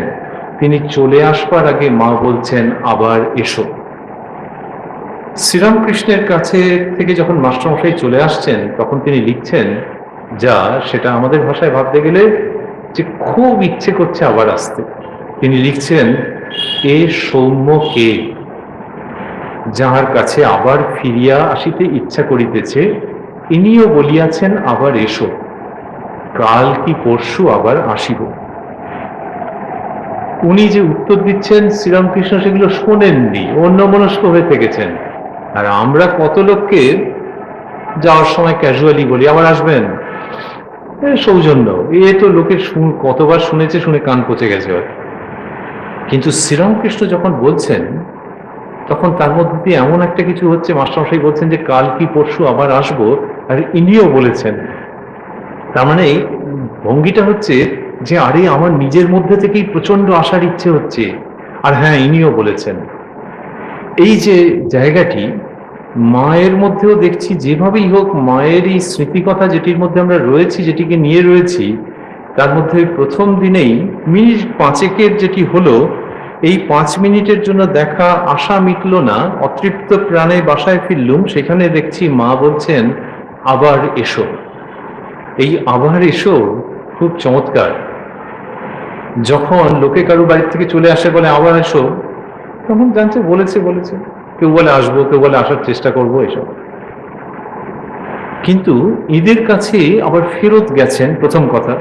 তিনি চলে আসবার আগে মা বলছেন আবার এসো। শ্রীরামকৃষ্ণের কাছে থেকে যখন মাস্টারমশাই চলে আসছেন তখন তিনি লিখছেন, যা সেটা আমাদের ভাষায় ভাবতে গেলে যে খুব ইচ্ছে করছে আবার আসতে। তিনি লিখছেন, এ সৌম্য কে, যাহার কাছে আবার ফিরিয়া আসিতে ইচ্ছা করিতেছে, ইনিও বলিয়াছেন আবার এসো, কাল কি পরশু আবার আসিব। উনি যে উত্তর দিচ্ছেন শ্রীরামকৃষ্ণ সেগুলো শোনেননি, অন্যমনস্ক হয়ে থেকেছেন। আর আমরা কত লোককে যাওয়ার সময় ক্যাজুয়ালি বলি আবার আসবেন, সৌজন্য, এ তো লোকের কতবার শুনেছে, শুনে কান পচে গেছে। কিন্তু শ্রীরামকৃষ্ণ যখন বলছেন তখন তার মধ্যে দিয়ে এমন একটা কিছু হচ্ছে, মাস্টারমশাই বলছেন যে কাল কি পরশু আবার আসবো, আর ইনিও বলেছেন। তার মানে ভঙ্গিটা হচ্ছে যে আরে আমার নিজের মধ্যে থেকেই প্রচন্ড আসার ইচ্ছে হচ্ছে, আর হ্যাঁ ইনিও বলেছেন। এই যে জায়গাটি, মায়ের মধ্যেও দেখছি যেভাবেই হোক মায়ের এই স্মৃতিকথা যেটির মধ্যে আমরা রয়েছি, যেটিকে নিয়ে রয়েছি, তার মধ্যে প্রথম দিনেই মিনিট পাঁচেকের যেটি হলো, এই 5 মিনিটের জন্য দেখা আশা মিটল না, অতৃপ্ত প্রাণে বাসায় ফিরলুম, সেখানে দেখছি মা বলছেন আবার এসো। এই আবার এসো খুব চমৎকার। যখন লোকে কারো বাড়ির থেকে চলে আসে বলে আবার এসো, তখন জানছে বলেছে বলেছে, কেউ বলে আসবো, কেউ বলে আসার চেষ্টা করবো, এসব। কিন্তু ঈদের কাছে আবার ফেরত গেছেন, প্রথম কথা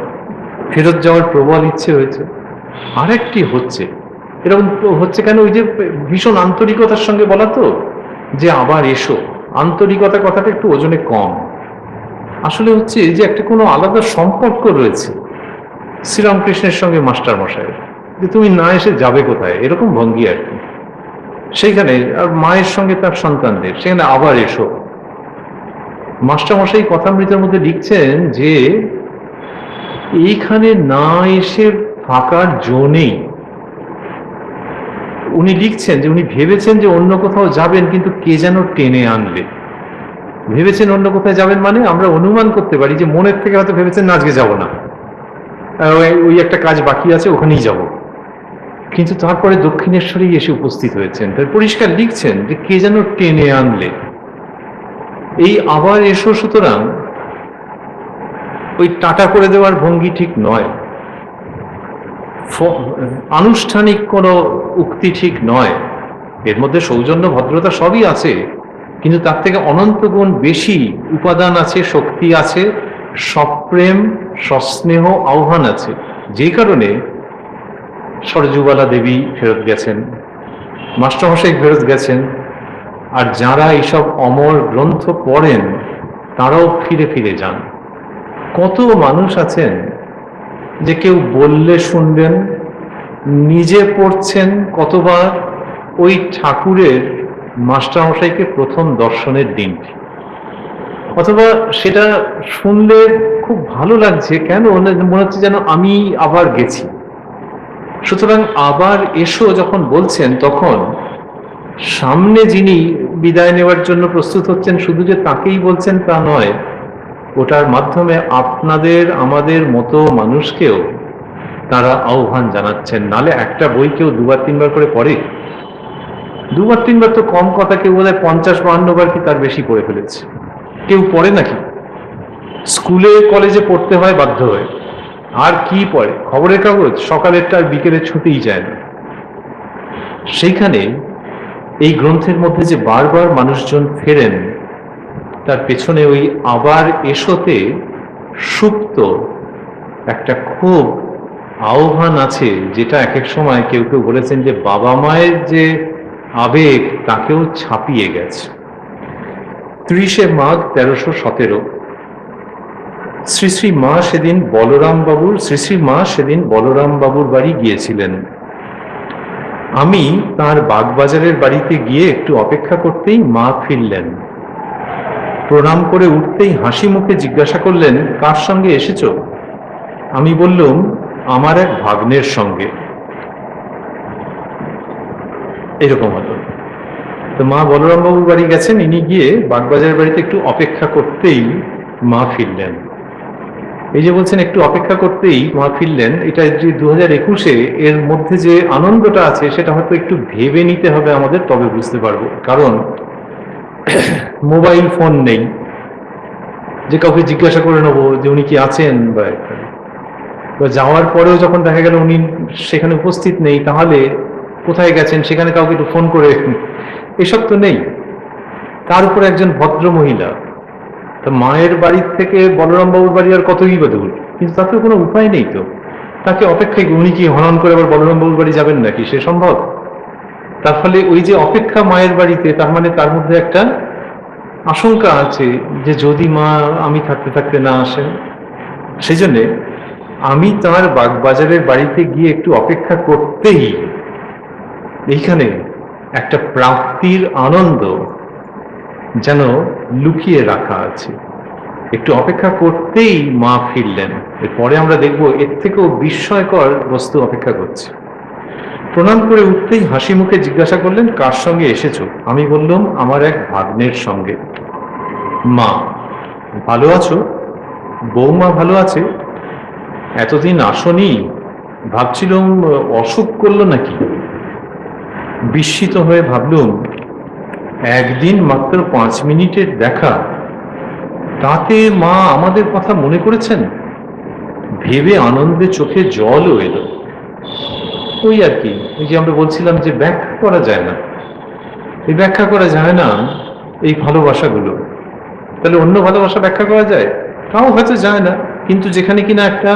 ফেরত যাওয়ার প্রবল ইচ্ছে হয়েছে। আরেকটি হচ্ছে, এরকম হচ্ছে কেন, ওই যে ভীষণ আন্তরিকতার সঙ্গে বলা তো, যে আবার এসো, আন্তরিকতা কথাটা একটু ওজনে কম। আসলে হচ্ছে যে একটা কোনো আলাদা সম্পর্ক রয়েছে শ্রীরামকৃষ্ণের সঙ্গে মাস্টার মশাই, যে তুমি না এসে যাবে কোথায়, এরকম ভঙ্গি আর কি। সেইখানে আর মায়ের সঙ্গে তার সন্তানদের, সেখানে আবার এসো। মাস্টার মশাই কথামৃতের মধ্যে লিখছেন যে এইখানে না এসে থাকার জো নেই। উনি লিখছেন যে উনি ভেবেছেন যে অন্য কোথাও যাবেন, কিন্তু কে যেন টেনে আনলে। ভেবেছেন অন্য কোথায় যাবেন মানে আমরা অনুমান করতে পারি যে মনের থেকে হয়তো ভেবেছেন না আজকে যাব না, ওই একটা কাজ বাকি আছে ওখানেই যাব, কিন্তু তারপরে দক্ষিণেশ্বরেই এসে উপস্থিত হয়েছেন। তাই পরিষ্কার লিখছেন যে কে যেন টেনে আনলে। এই আবার এসো সুতরাং ওই টাটা করে দেওয়ার ভঙ্গি ঠিক নয়, আনুষ্ঠানিক কোনো উক্তি ঠিক নয়। এর মধ্যে সৌজন্য ভদ্রতা সবই আছে, কিন্তু তার থেকে অনন্ত গুণ বেশি উপাদান আছে, শক্তি আছে, সপ্রেম সস্নেহ আহ্বান আছে। যে কারণে সরজুবালা দেবী ফেরত গেছেন, মাস্টারমশাই ফেরত গেছেন, আর যারা এইসব অমর গ্রন্থ পড়েন তারাও ফিরে ফিরে যান। কত মানুষ আছেন যে কেউ বললে শুনবেন, নিজে পড়ছেন কতবার ওই ঠাকুরের মাস্টারমশাইকে প্রথম দর্শনের দিনটি, অথবা সেটা শুনলে খুব ভালো লাগছে, কেন মনে হচ্ছে যেন আমি আবার গেছি। সুতরাং আবার এসো যখন বলছেন, তখন সামনে যিনি বিদায় নেওয়ার জন্য প্রস্তুত হচ্ছেন, শুধু যে তাকেই বলছেন তা নয়, ওটার মাধ্যমে আপনাদের আমাদের মতো মানুষকেও তারা আহ্বান জানাচ্ছেন। নালে একটা বই কেউ 2-3 বার করে পড়ে? 2-3 বার তো কম কথা, কেউ বোধহয় 50-52 বার কি তার বেশি পড়ে ফেলেছে। কেউ পড়ে নাকি? স্কুলে কলেজে পড়তে হয় বাধ্য হয়ে, আর কি পড়ে? খবরের কাগজ সকালেরটা আর বিকেলে ছুটেই যায় না। সেইখানে এই গ্রন্থের মধ্যে যে বারবার মানুষজন ফেরেন, তার পেছনে ওই আবার এসোতে সুপ্ত একটা খুব আহ্বান আছে, যেটা এক এক সময় কেউ কেউ বলেছেন যে বাবা মায়ের যে আবেগ তাকেও ছাপিয়ে গেছে। 30শে মাঘ 1317, শ্রী শ্রী মা সেদিন বলরাম বাবুর বাড়ি গিয়েছিলেন। আমি তার বাগবাজারের বাড়িতে গিয়ে একটু অপেক্ষা করতেই মা ফিরলেন। প্রণাম করে উঠতেই হাসি মুখে জিজ্ঞাসা করলেন, কার সঙ্গে এসেছো? আমি বললুম, আমার এক ভাগ্নের সঙ্গে। এরকম হলো। তো মা বলরাম বাবুর বাড়ি গেছেন, ইনি গিয়ে বাগবাজারের বাড়িতে একটু অপেক্ষা করতেই মা ফিরলেন। এই যে বলছেন একটু অপেক্ষা করতেই মা ফিরলেন, এটা যে 2021-এ এর মধ্যে যে আনন্দটা আছে সেটা হয়তো একটু ভেবে নিতে হবে আমাদের, তবে বুঝতে পারবো। কারণ মোবাইল ফোন নেই যে কাউকে জিজ্ঞাসা করে নেবো যে উনি কি আছেন, বা যাওয়ার পরেও যখন দেখা গেল উনি সেখানে উপস্থিত নেই, তাহলে কোথায় গেছেন সেখানে কাউকে একটু ফোন করে, এসব তো নেই। তার উপরে একজন ভদ্র মহিলা, তা মায়ের বাড়ির থেকে বলরাম বাবুর বাড়ি আর কতই বা দূর, কিন্তু তাতেও কোনো উপায় নেই তো, তাকে অপেক্ষায়। উনি কি হনন করে আবার বলরাম বাবুর বাড়ি যাবেন নাকি? সে সম্ভব? তার ফলে ওই যে অপেক্ষা মায়ের বাড়িতে, তার মানে তার মধ্যে একটা আশঙ্কা আছে যে যদি মা আমি থাকতে থাকতে না আসেন। সেই জন্যে আমি তার বাগবাজারের বাড়িতে গিয়ে একটু অপেক্ষা করতেই এইখানে একটা প্রাপ্তির আনন্দ যেন লুকিয়ে রাখা আছে। একটু অপেক্ষা করতেই মা ফিরলেন। এরপরে আমরা দেখব এর থেকেও বিস্ময়কর বস্তু অপেক্ষা করছে। প্রণাম করে উঠতেই হাসি মুখে জিজ্ঞাসা করলেন, কার সঙ্গে এসেছো? আমি বললাম, আমার এক ভাগ্নের সঙ্গে। মা, ভালো আছো? বৌমা ভালো আছে? এতদিন আসনি, ভাবছিলাম অসুখ করলো নাকি। বিস্মিত হয়ে ভাবলুম, একদিন মাত্র 5 মিনিটের দেখা, তাতে মা আমাদের কথা মনে করেছেন। ভেবে আনন্দে চোখে জলও এলো। ওই আর কি, ওই যে আমরা বলছিলাম যে ব্যাখ্যা করা যায় না, এই ব্যাখ্যা করা যায় না এই ভালোবাসাগুলো। তাহলে অন্য ভালোবাসা ব্যাখ্যা করা যায়? তাও হয়তো যায় না, কিন্তু যেখানে কিনা একটা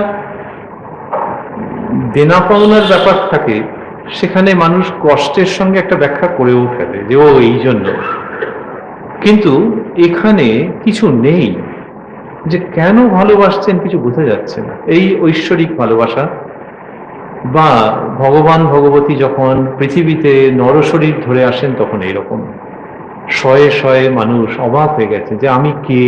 দেনা পাওনার ব্যাপার থাকে, সেখানে মানুষ কষ্টের সঙ্গে একটা ব্যাখ্যা করেও ফেলে যে ও এই জন্য। কিন্তু এখানে কিছু নেই, যে কেন ভালোবাসছেন কিছু বোঝা যাচ্ছে না। এই ঐশ্বরিক ভালোবাসা বা ভগবান ভগবতী যখন পৃথিবীতে নরশরীর ধরে আসেন, তখন এইরকম শয়ে শয়ে মানুষ অবাক হয়ে গেছে যে আমি কে,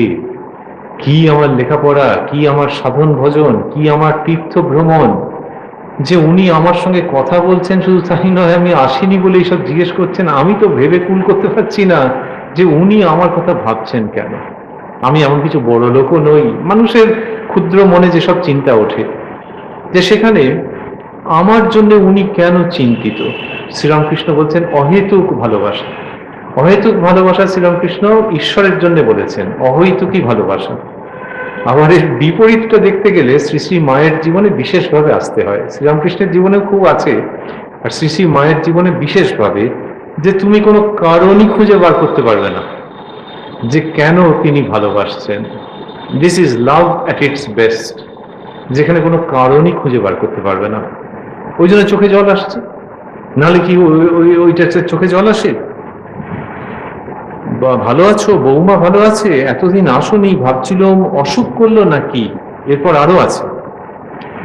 কি আমার লেখাপড়া, কি আমার সাধন ভজন, কি আমার তীর্থ ভ্রমণ, যে উনি আমার সঙ্গে কথা বলছেন। শুধু তাই নয়, আমি আসিনি বলে এইসব জিজ্ঞেস করছেন। আমি তো ভেবে কুল করতে পারছি না যে উনি আমার কথা ভাবছেন কেন। আমি এমন কিছু বড় লোকও নই। মানুষের ক্ষুদ্র মনে যেসব চিন্তা ওঠে, যে সেখানে আমার জন্য উনি কেন চিন্তিত। শ্রীরামকৃষ্ণ বলছেন অহেতুক ভালোবাসা। অহেতুক ভালোবাসা শ্রীরামকৃষ্ণ ঈশ্বরের জন্য বলেছেন, অহৈতুকী ভালোবাসা। আবার এর বিপরীতটা দেখতে গেলে শ্রী শ্রী মায়ের জীবনে বিশেষভাবে আসতে হয়। শ্রীরামকৃষ্ণের জীবনেও খুব আছে, আর শ্রী শ্রী মায়ের জীবনে বিশেষভাবে, যে তুমি কোনো কারণই খুঁজে বার করতে পারবে না যে কেন তিনি ভালোবাসছেন। This is love at its best, যেখানে কোনো কারণই খুঁজে বার করতে পারবে না। ওই জন্য চোখে জল আসছে, নাহলে কি ওইটা চোখে জল আসে? ভালো আছো? বৌমা ভালো আছে? এতদিন আসনি, ভাবছিলাম অসুখ করলো নাকি। এরপর আরো আছে,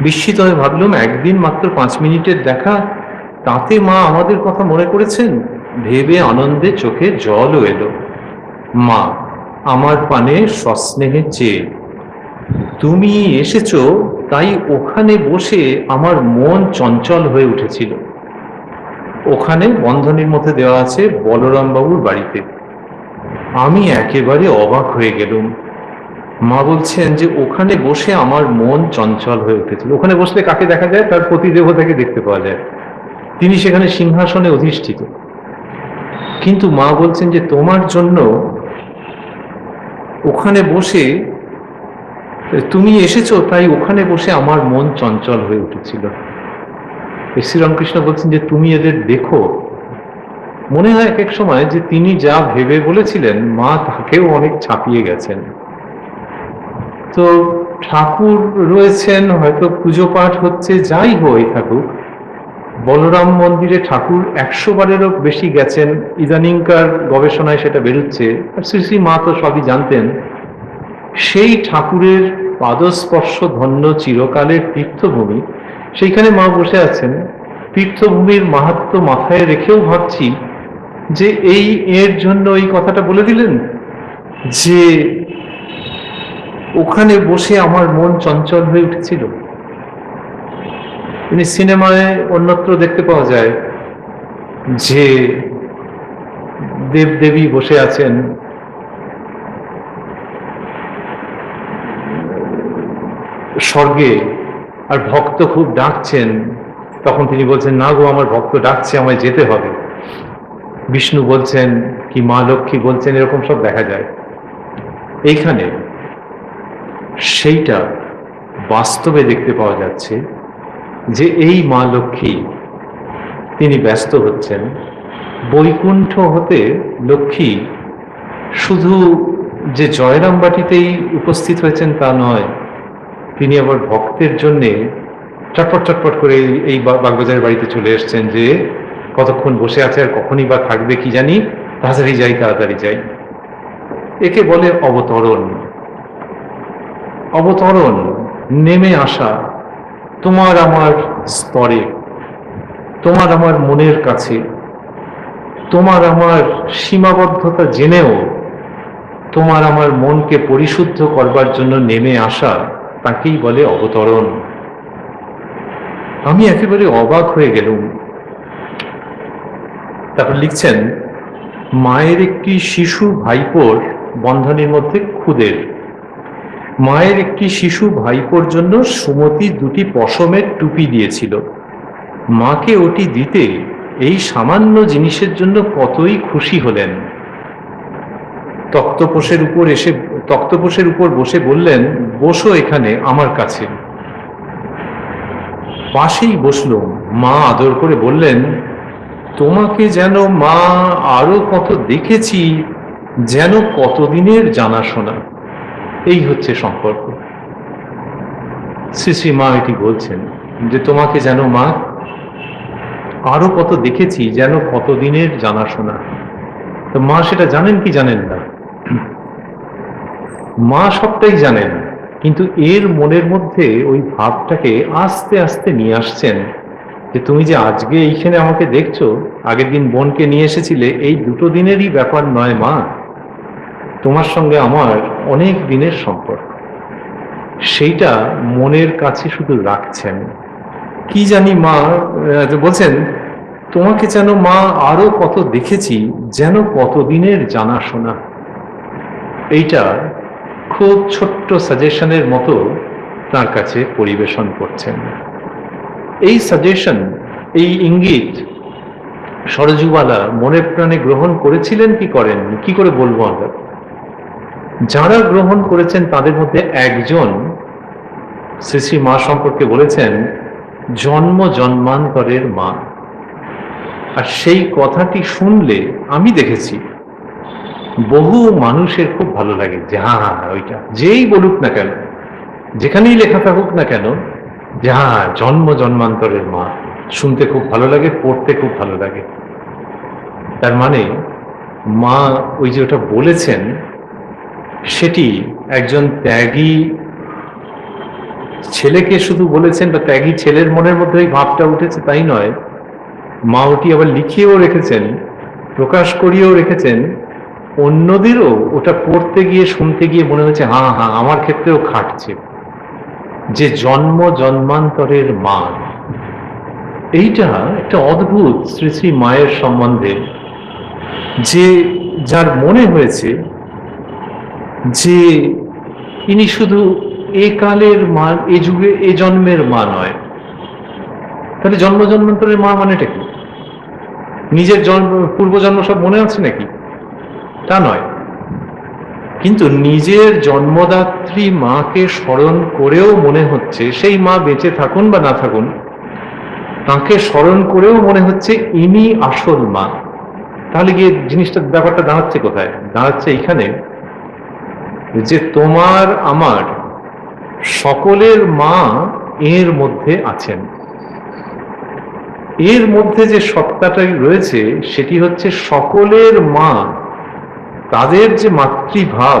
বিস্মিত হয়ে ভাবলাম, একদিন মাত্র 5 মিনিটের দেখা, তাতে মা আমাদের কথা মনে করেছেন। ভেবে আনন্দে চোখে জলও এলো। মা, আমার পানে সস্নেহে চেয়ে, তুমি এসেছো, তাই ওখানে বসে আমার মন চঞ্চল হয়ে উঠেছিল। ওখানে বন্ধনীর মধ্যে দেওয়া আছে বলরাম বাবুর বাড়িতে। আমি একেবারে অবাক হয়ে গেলুম। মা বলছেন যে ওখানে বসে আমার মন চঞ্চল হয়ে উঠেছিল। ওখানে বসলে কাকে দেখা যায়? তার প্রতিদেবতাকে দেখতে পাওয়া যায়, তিনি সেখানে সিংহাসনে অধিষ্ঠিত। কিন্তু মা বলছেন যে তোমার জন্য ওখানে বসে, তুমি এসেছো তাই ওখানে বসে আমার মন চঞ্চল হয়ে উঠেছিল। শ্রীরামকৃষ্ণ বলছেন যে তুমি এদের দেখো। মনে হয় এক এক সময় যে তিনি যা ভেবে বলেছিলেন, মা তাকেও অনেক ছাপিয়ে গেছেন। তো ঠাকুর রয়েছেন, হয়তো পুজো পাঠ হচ্ছে, যাই হয়ে থাকুক, বলরাম মন্দিরে ঠাকুর 100 বারেরও বেশি গেছেন। ইদানিংকার গবেষণায় সেটা বেরোচ্ছে। আর শ্রী শ্রী মা তো সবই জানতেন। সেই ঠাকুরের পাদস্পর্শ ধন্য চিরকালের তীর্থভূমি, সেইখানে মা বসে আছেন। তীর্থভূমির মাহাত্ম্য মাথায় রেখেও ভাবছি যে এই এর জন্য এই কথাটা বলে দিলেন যে ওখানে বসে আমার মন চঞ্চল হয়ে উঠেছিল। তিনি সিনেমায় অন্যত্র দেখতে পাওয়া যায় যে দেবদেবী বসে আছেন, স্বর্গে, আর ভক্ত খুব ডাকছেন। তখন তিনি বলছেন, না গো, আমার ভক্ত ডাকছে, আমায় যেতে হবে। বিষ্ণু বলছেন কি মা লক্ষ্মী বলছেন, এরকম সব দেখা যায়। এইখানে সেইটা বাস্তবে দেখতে পাওয়া যাচ্ছে যে এই মা লক্ষ্মী তিনি ব্যস্ত হচ্ছেন। বৈকুণ্ঠ হতে লক্ষ্মী শুধু যে জয়রামবাটিতেই উপস্থিত হয়েছেন তা নয়, তিনি আবার ভক্তের জন্যে চটপট চটপট করে এই বাগবাজারের বাড়িতে চলে এসছেন, যে কতক্ষণ বসে আছে আর কখনই বা থাকবে কি জানি, তাড়াতাড়ি যাই তাড়াতাড়ি যাই। একে বলে অবতরণ। অবতরণ, নেমে আসা তোমার আমার স্তরে, তোমার আমার মনের কাছে, তোমার আমার সীমাবদ্ধতা জেনেও তোমার আমার মনকে পরিশুদ্ধ করবার জন্য নেমে আসা, তাকেই বলে অবতরণ। আমি একেবারে অবাক হয়ে গেলুম তারপর লিখছেন, মায়ের একটি শিশু ভাইপোর, বন্ধনীর মধ্যে খুদের, মায়ের একটি শিশু ভাইপোর জন্য সুমতি 2টি পশমের টুপি দিয়েছিল। মাকে ওটি দিতে এই সামান্য জিনিসের জন্য কতই খুশি হলেন। তক্তপোষের উপর বসে বললেন, বসো এখানে আমার কাছে। পাশেই বসলো। মা আদর করে বললেন, তোমাকে যেন মা আরো কত দেখেছি, যেন কতদিনের জানাশোনা। এই হচ্ছে সম্পর্ক। শ্রী শ্রী মা এটি বলছেন যে তোমাকে যেন মা আরো কত দেখেছি, যেন কতদিনের জানাশোনা। তো মা সেটা জানেন কি জানেন না? মা সবটাই জানেন, কিন্তু এর মনের মধ্যে ওই ভাবটাকে আস্তে আস্তে নিয়ে আসছেন যে তুমি যে আজকে এইখানে আমাকে দেখছো, আগের দিন বোনকে নিয়ে এসেছিলে, এই 2 দিনেরই ব্যাপার নয় মা, তোমার সঙ্গে আমার অনেক দিনের সম্পর্ক। সেইটা মনের কাছে শুধু রাখছেন। কি জানি মা বলছেন, তোমাকে যেন মা আরো কত দেখেছি, যেন কতদিনের জানাশোনা। এইটা খুব ছোট্ট সাজেশনের মতো তার কাছে পরিবেশন করছেন। এই সাজেশন, এই ইঙ্গিত সরজুবালা মনে প্রাণে গ্রহণ করেছিলেন কি করেননি, কি করে বলবো আমরা। যারা গ্রহণ করেছেন তাদের মধ্যে একজন শ্রী শ্রী মা সম্পর্কে বলেছেন, জন্ম জন্মান্তরের মা। আর সেই কথাটি শুনলে আমি দেখেছি বহু মানুষের খুব ভালো লাগে যে হ্যাঁ হ্যাঁ ওইটা যেই বলুক না কেন, যেখানেই লেখা থাকুক না কেন, যে হ্যাঁ জন্ম জন্মান্তরের মা, শুনতে খুব ভালো লাগে, পড়তে খুব ভালো লাগে। তার মানে মা ওই যে ওটা বলেছেন, সেটি একজন ত্যাগী ছেলেকে শুধু বলেছেন, বা ত্যাগী ছেলের মনের মধ্যে ওই ভাবটা উঠেছে তাই নয়, মা ওটি আবার লিখিয়েও রেখেছেন, প্রকাশ করিয়েও রেখেছেন। অন্যদেরও ওটা পড়তে গিয়ে শুনতে গিয়ে মনে হচ্ছে হ্যাঁ হ্যাঁ আমার ক্ষেত্রেও খাটছে, যে জন্ম জন্মান্তরের মা। এইটা একটা অদ্ভুত শ্রী শ্রী মায়ের সম্বন্ধে, যে যার মনে হয়েছে যে ইনি শুধু এ কালের মা, এ যুগে এ জন্মের মা নয়। তাহলে জন্ম জন্মান্তরের মা মানেটা কি? নিজের পূর্বজন্ম সব মনে আছে নাকি? তা নয়, কিন্তু নিজের জন্মদাত্রী মাকে স্মরণ করেও মনে হচ্ছে, সেই মা বেঁচে থাকুন বা না থাকুন, তাকে স্মরণ করেও মনে হচ্ছে ইনি আসল মা। তাহলে গিয়ে জিনিসটা, ব্যাপারটা দাঁড়াচ্ছে কোথায়? দাঁড়াচ্ছে এইখানে যে তোমার আমার সকলের মা এর মধ্যে আছেন। এর মধ্যে যে সত্তাটাই রয়েছে সেটি হচ্ছে সকলের মা। তাদের যে মাতৃভাব,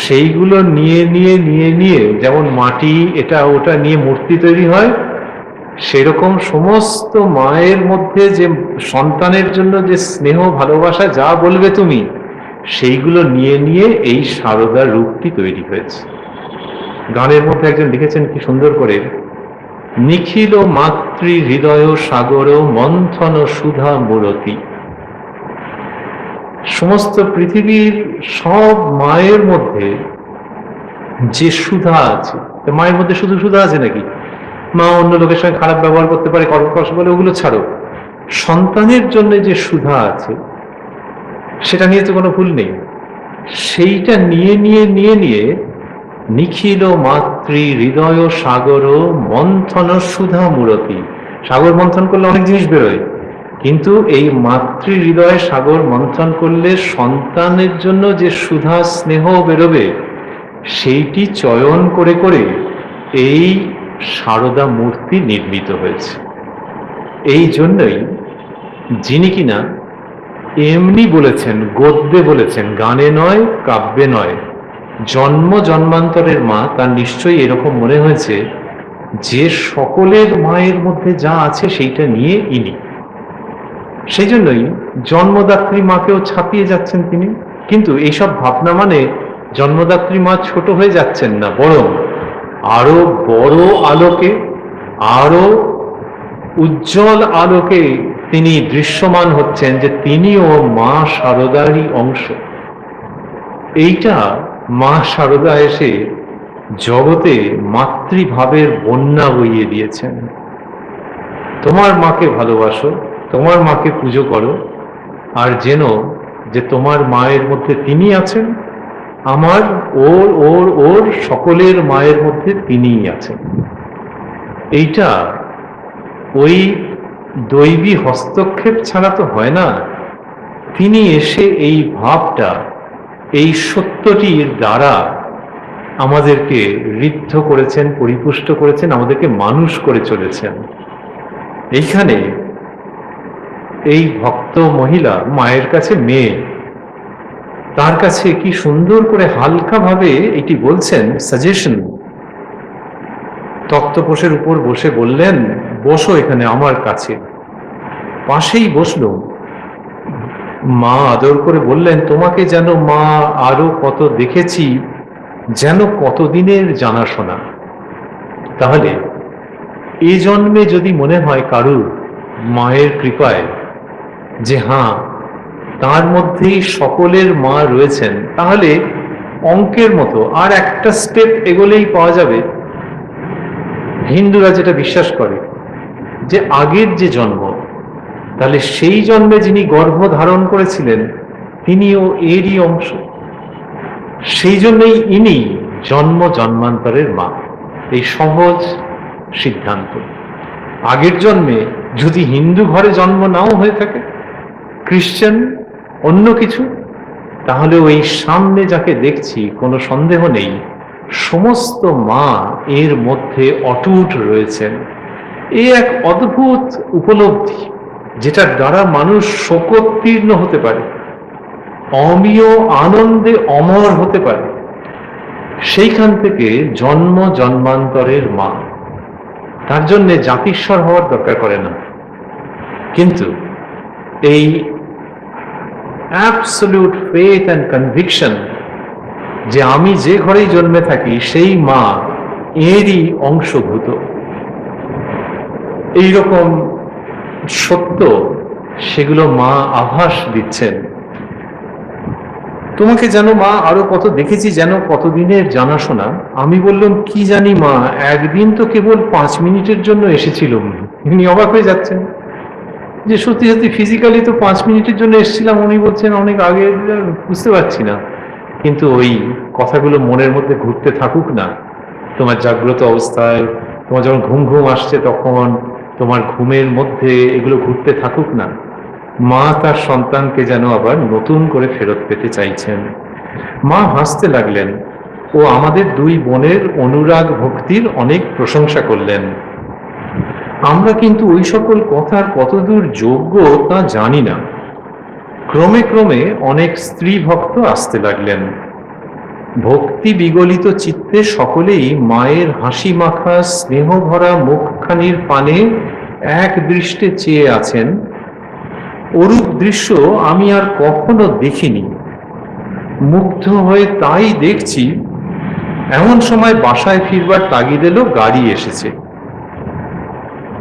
সেইগুলো নিয়ে নিয়ে নিয়ে নিয়ে, যেমন মাটি এটা ওটা নিয়ে মূর্তি তৈরি হয়, সেরকম সমস্ত মায়ের মধ্যে যে সন্তানের জন্য যে স্নেহ ভালোবাসা যা বলবে তুমি, সেইগুলো নিয়ে নিয়ে এই সারদা রূপটি তৈরি হয়েছে। গানের মধ্যে একজন লিখেছেন কি সুন্দর করে, নিখিল মাতৃ হৃদয় সাগর মন্থন সুধা মূরতি। সমস্ত পৃথিবীর সব মায়ের মধ্যে যে সুধা আছে, মায়ের মধ্যে শুধু সুধা আছে নাকি? মা অন্য লোকের সঙ্গে খারাপ ব্যবহার করতে পারে, কর্কশ বলে, ওগুলো ছাড়ো। সন্তানের জন্য যে সুধা আছে সেটা নিয়ে তো কোনো ভুল নেই। সেইটা নিয়ে নিয়ে নিয়ে নিয়ে নিখিল মাতৃ হৃদয় সাগর মন্থন সুধা মূরতি। সাগর মন্থন করলে অনেক জিনিস বেরোয়, কিন্তু এই মাতৃ হৃদয় সাগর মন্থন করলে সন্তানের জন্য যে সুধা স্নেহ বেরোবে, সেইটি চয়ন করে করে এই সারদা মূর্তি নির্মিত হয়েছে। এই জন্যই যিনি কিনা এমনি বলেছেন, গদ্যে বলেছেন, গানে নয়, কাব্যে নয়, জন্ম জন্মান্তরের মা, তার নিশ্চয়ই এরকম মনে হয়েছে যে সকলের মায়ের মধ্যে যা আছে সেইটা নিয়ে ইনি। সেই জন্যই জন্মদাত্রী মাকেও ছাপিয়ে যাচ্ছেন তিনি। কিন্তু এইসব ভাবনা মানে জন্মদাত্রী মা ছোট হয়ে যাচ্ছেন না, বরং আরো বড় আলোকে, আরো উজ্জ্বল আলোকে তিনি দৃশ্যমান হচ্ছেন যে তিনিও মা শারদারই অংশ। এইটা মা শারদা এসে জগতে মাতৃভাবের বন্যা বইয়ে দিয়েছেন। তোমার মাকে ভালোবাসো, তোমার মাকে পুজো করো, আর যেন যে তোমার মায়ের মধ্যে তিনি আছেন, আমার ওর ওর ওর সকলের মায়ের মধ্যে তিনিই আছেন। এইটা ওই দৈবী হস্তক্ষেপ ছাড়া তো হয় না। তিনি এসে এই ভাবটা, এই সত্যটির দ্বারা আমাদেরকে ঋদ্ধ করেছেন, পরিপুষ্ট করেছেন, আমাদেরকে মানুষ করে চলেছেন। এইখানে এই ভক্ত মহিলা মায়ের কাছে মেয়ে, তার কাছে কি সুন্দর করে হালকাভাবে এটি বলছেন, সাজেশন। তক্তপোষের উপর বসে বললেন, বসো এখানে আমার কাছে। পাশেই বসলো। মা আদর করে বললেন, তোমাকে যেন মা আরো কত দেখেছি, যেন কতদিনের জানাশোনা। তাহলে এই জন্মে যদি মনে হয় কারুর মায়ের কৃপায় যে হ্যাঁ তার মধ্যেই সকলের মা রয়েছেন, তাহলে অঙ্কের মতো আর একটা স্টেপ এগোলেই পাওয়া যাবে। হিন্দুরা যেটা বিশ্বাস করে যে আগের যে জন্ম, তাহলে সেই জন্মে যিনি গর্ভ ধারণ করেছিলেন তিনিও এরই অংশ। সেই জন্যই ইনি জন্ম জন্মান্তরের মা। এই সহজ সিদ্ধান্ত। আগের জন্মে যদি হিন্দু ঘরে জন্ম নাও হয়ে থাকে, খ্রিস্টান, অন্য কিছু, তাহলে ওই সামনে যাকে দেখছি কোনো সন্দেহ নেই সমস্ত মা এর মধ্যে অটুট রয়েছেন। এই এক অদ্ভুত উপলব্ধি, যেটার দ্বারা মানুষ শোকোত্তীর্ণ হতে পারে, অমীয় আনন্দে অমর হতে পারে। সেইখান থেকে জন্ম জন্মান্তরের মা। তার জন্যে জাতিস্বর হওয়ার দরকার করে না। কিন্তু এই অ্যাবসলিউট ফেথ অ্যান্ড কনভিকশন যে আমি যে ঘরেই জন্মে থাকি সেই মা এরই অংশভূত, এইরকম সত্য সেগুলো মা আভাস দিচ্ছেন। তোমাকে যেন মা আরো কত দেখেছি, যেন কতদিনের জানাশোনা। আমি বললাম, কি জানি মা, একদিন তো কেবল 5 মিনিটের জন্য এসেছিলাম। উনি অবাক হয়ে যাচ্ছেন যে সত্যি সত্যি ফিজিক্যালি তো 5 মিনিটের জন্য এসেছিলাম। উনি বলছেন অনেক আগে, বুঝতে পারছি না। কিন্তু ওই কথাগুলো মনের মধ্যে ঘুরতে থাকুক না। তোমার জাগ্রত অবস্থায়, তোমার যখন ঘুম ঘুম আসছে তখন তোমার ঘুমের মধ্যে এগুলো ঘুরতে থাকুক না। মা তার সন্তানকে যেন আবার নতুন করে ফেরত পেতে চাইছেন। মা হাসতে লাগলেন ও আমাদের 2 বোনের অনুরাগ ভক্তির অনেক প্রশংসা করলেন। আমরা কিন্তু ওই সকল কথার কতদূর যোগ্য তা জানি না। ক্রমে ক্রমে অনেক স্ত্রী ভক্ত আসতে লাগলেন। ভক্তি বিগলিত চিত্তে সকলেই মায়ের হাসি মাখা স্নেহ ভরা মুখখানির পানে এক দৃষ্টে চেয়ে আছেন। ওরূপ দৃশ্য আমি আর কখনো দেখিনি। মুগ্ধ হয়ে তাই দেখছি। এমন সময় বাসায় ফিরবার তাগিদ এলো, গাড়ি এসেছে।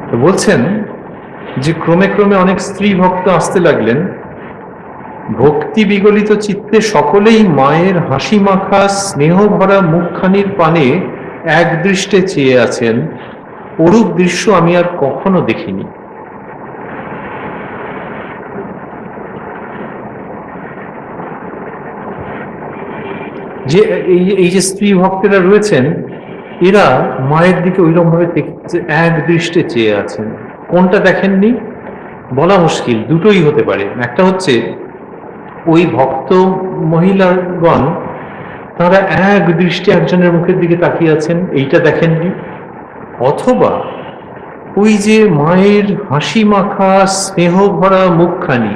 তো বলছেন যে ক্রমে ক্রমে অনেক স্ত্রী ভক্ত আসতে লাগলেন। ভক্তি বিগলিত চিত্তে সকলেই মায়ের হাসি মাখা স্নেহ ভরা মুখখানির পানে এক দৃষ্টে চেয়ে আছেন। ওরূপ দৃশ্য আমি আর কখনো দেখিনি। যে এই যে স্ত্রী ভক্তেরা রয়েছেন, এরা মায়ের দিকে ওইরকম ভাবে এক দৃষ্টে চেয়ে আছেন। কোনটা দেখেননি বলা মুশকিল, দুটোই হতে পারে। একটা হচ্ছে ওই ভক্ত মহিলাগণ তারা এক দৃষ্টি একজনের মুখের দিকে তাকিয়ে আছেন, এইটা দেখেননি। অথবা ওই যে মায়ের হাসি মাখা স্নেহ ভরা মুখখানি,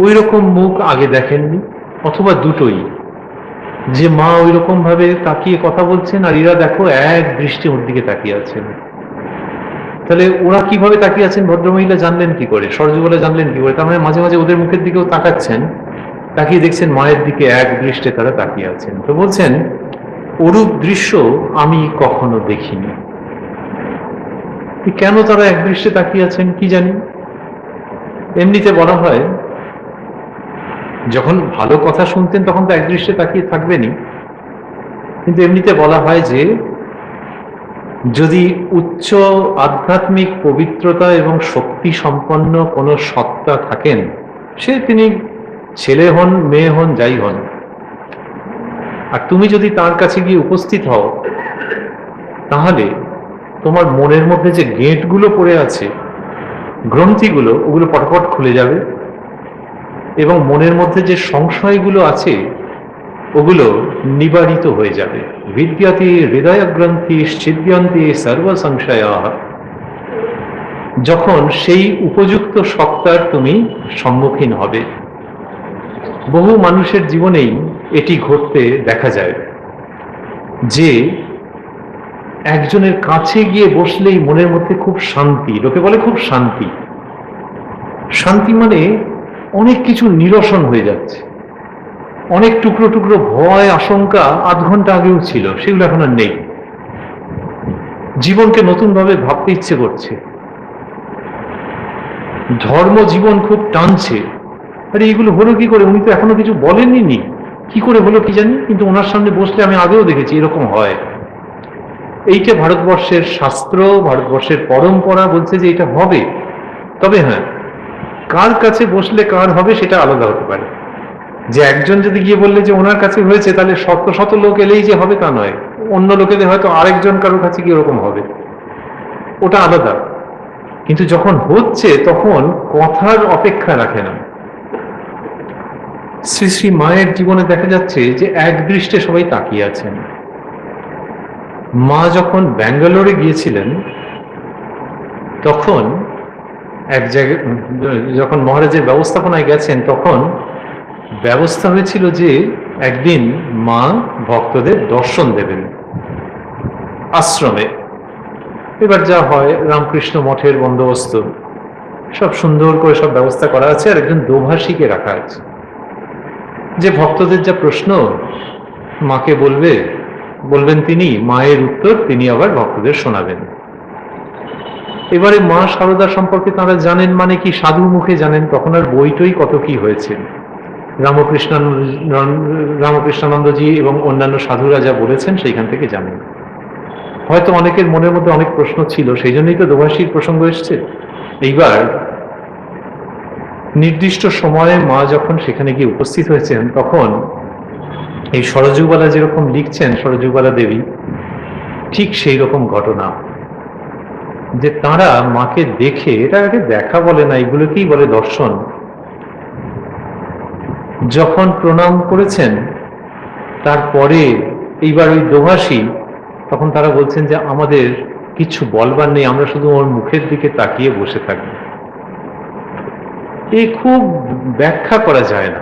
ওই রকম মুখ আগে দেখেননি। অথবা দুটোই, যে মা ওই রকম ভাবে তাকিয়ে কথা বলছেন আর এরা দেখো এক দৃষ্টি ওর দিকে তাকিয়ে আছেন। তাহলে ওরা কিভাবে তাকিয়ে আছেন ভদ্রমহিলা জানলেন কি করে, সরজুবলা জানলেন কি করে? তার মানে মাঝে মাঝে ওদের মুখের দিকেও তাকাচ্ছেন, তাকিয়ে দেখছেন মায়ের দিকে এক দৃষ্টে তারা তাকিয়ে আছেন। তো বলছেন ওরূপ দৃশ্য আমি কখনো দেখিনি। কেন তারা এক দৃষ্টে তাকিয়ে আছেন কি জানি। এমনিতে বলা হয়, যখন ভালো কথা শুনতেন তখন তো একদৃষ্টে তাকিয়ে থাকবেনই, কিন্তু এমনিতে বলা হয় যে যদি উচ্চ আধ্যাত্মিক পবিত্রতা এবং শক্তি সম্পন্ন কোনো সত্তা থাকেন, সে তিনি ছেলে হন, মেয়ে হন, যাই হন, আর তুমি যদি তার কাছে গিয়ে উপস্থিত হও, তাহলে তোমার মনের মধ্যে যে গেঁটগুলো পড়ে আছে, গ্রন্থিগুলো, ওগুলো পটপট খুলে যাবে, এবং মনের মধ্যে যে সংশয়গুলো আছে ওগুলো নিবারিত হয়ে যাবে। বিদ্যাতি হৃদয় গ্রন্থি ছিদ্যন্তি সর্ব সংশয়া। যখন সেই উপযুক্ত সত্তার তুমি সম্মুখীন হবে, বহু মানুষের জীবনেই এটি ঘটতে দেখা যায় যে একজনের কাছে গিয়ে বসলেই মনের মধ্যে খুব শান্তি, লোকে বলে খুব শান্তি। শান্তি মানে অনেক কিছু নিরসন হয়ে যাচ্ছে, অনেক টুকরো টুকরো ভয় আশঙ্কা আধ ঘন্টা আগেও ছিল, সেগুলো এখন আর নেই। জীবনকে নতুন ভাবে ভাবতে ইচ্ছে করছে, ধর্ম জীবন খুব টানছে। আরে এগুলো হলো কি করে? উনি তো এখনো কিছু বলেননি, কি করে হলো কি জানি, কিন্তু ওনার সামনে বসলে আমি আগেও দেখেছি এরকম হয়। এইটা ভারতবর্ষের শাস্ত্র, ভারতবর্ষের পরম্পরা বলছে যে এটা হবে। তবে হ্যাঁ, কার কাছে বসলে কার হবে সেটা আলাদা হতে পারে। যে একজন যদি গিয়ে বললে যে ওনার কাছে হয়েছে, তাহলে শত শত লোক এলেই যে হবে তা নয়, অন্য লোকেদের হয়তো আরেকজন কারোর কাছে গিয়ে ওরকম হবে, ওটা আলাদা। কিন্তু যখন হচ্ছে তখন কথার অপেক্ষা রাখে না। শ্রী শ্রী মায়ের জীবনে দেখা যাচ্ছে যে একদৃষ্টে সবাই তাকিয়ে আছেন। মা যখন ব্যাঙ্গালোরে গিয়েছিলেন, তখন এক জায়গায় যখন মহারাজের ব্যবস্থাপনায় গেছেন, তখন ব্যবস্থা হয়েছিল যে একদিন মা ভক্তদের দর্শন দেবেন আশ্রমে। এবার যা হয়, রামকৃষ্ণ মঠের বন্দোবস্ত, সব সুন্দর করে সব ব্যবস্থা করা আছে, আর একজন দোভাষীকে রাখা আছে, যে ভক্তদের যা প্রশ্ন মাকে বলবেন তিনি, মায়ের উত্তর তিনি আবার ভক্তদের শোনাবেন। এবারে মা সারদা সম্পর্কে তারা জানেন মানে কি, সাধু মুখে জানেন, তখন আর বইটই কত কি হয়েছে। রামকৃষ্ণানন্দজি এবং অন্যান্য সাধুরা যা বলেছেন সেইখান থেকে জানেন। হয়তো অনেকের মনের মধ্যে অনেক প্রশ্ন ছিল, সেই জন্যই তো দোভাষীর প্রসঙ্গ এসছে। এইবার নির্দিষ্ট সময়ে মা যখন সেখানে গিয়ে উপস্থিত হয়েছেন, তখন এই সরযুবালা যেরকম লিখছেন, সরযুবালা দেবী, ঠিক সেই রকম ঘটনা, যে তারা মাকে দেখে, এটা আগে দেখা বলে না, এগুলোকেই বলে দর্শন, যখন প্রণাম করেছেন, তারপরে এইবার ওই দোভাষী, তখন তারা বলছেন যে আমাদের কিছু বলবার নেই, আমরা শুধু ওর মুখের দিকে তাকিয়ে বসে থাকবো। এই খুব ব্যাখ্যা করা যায় না,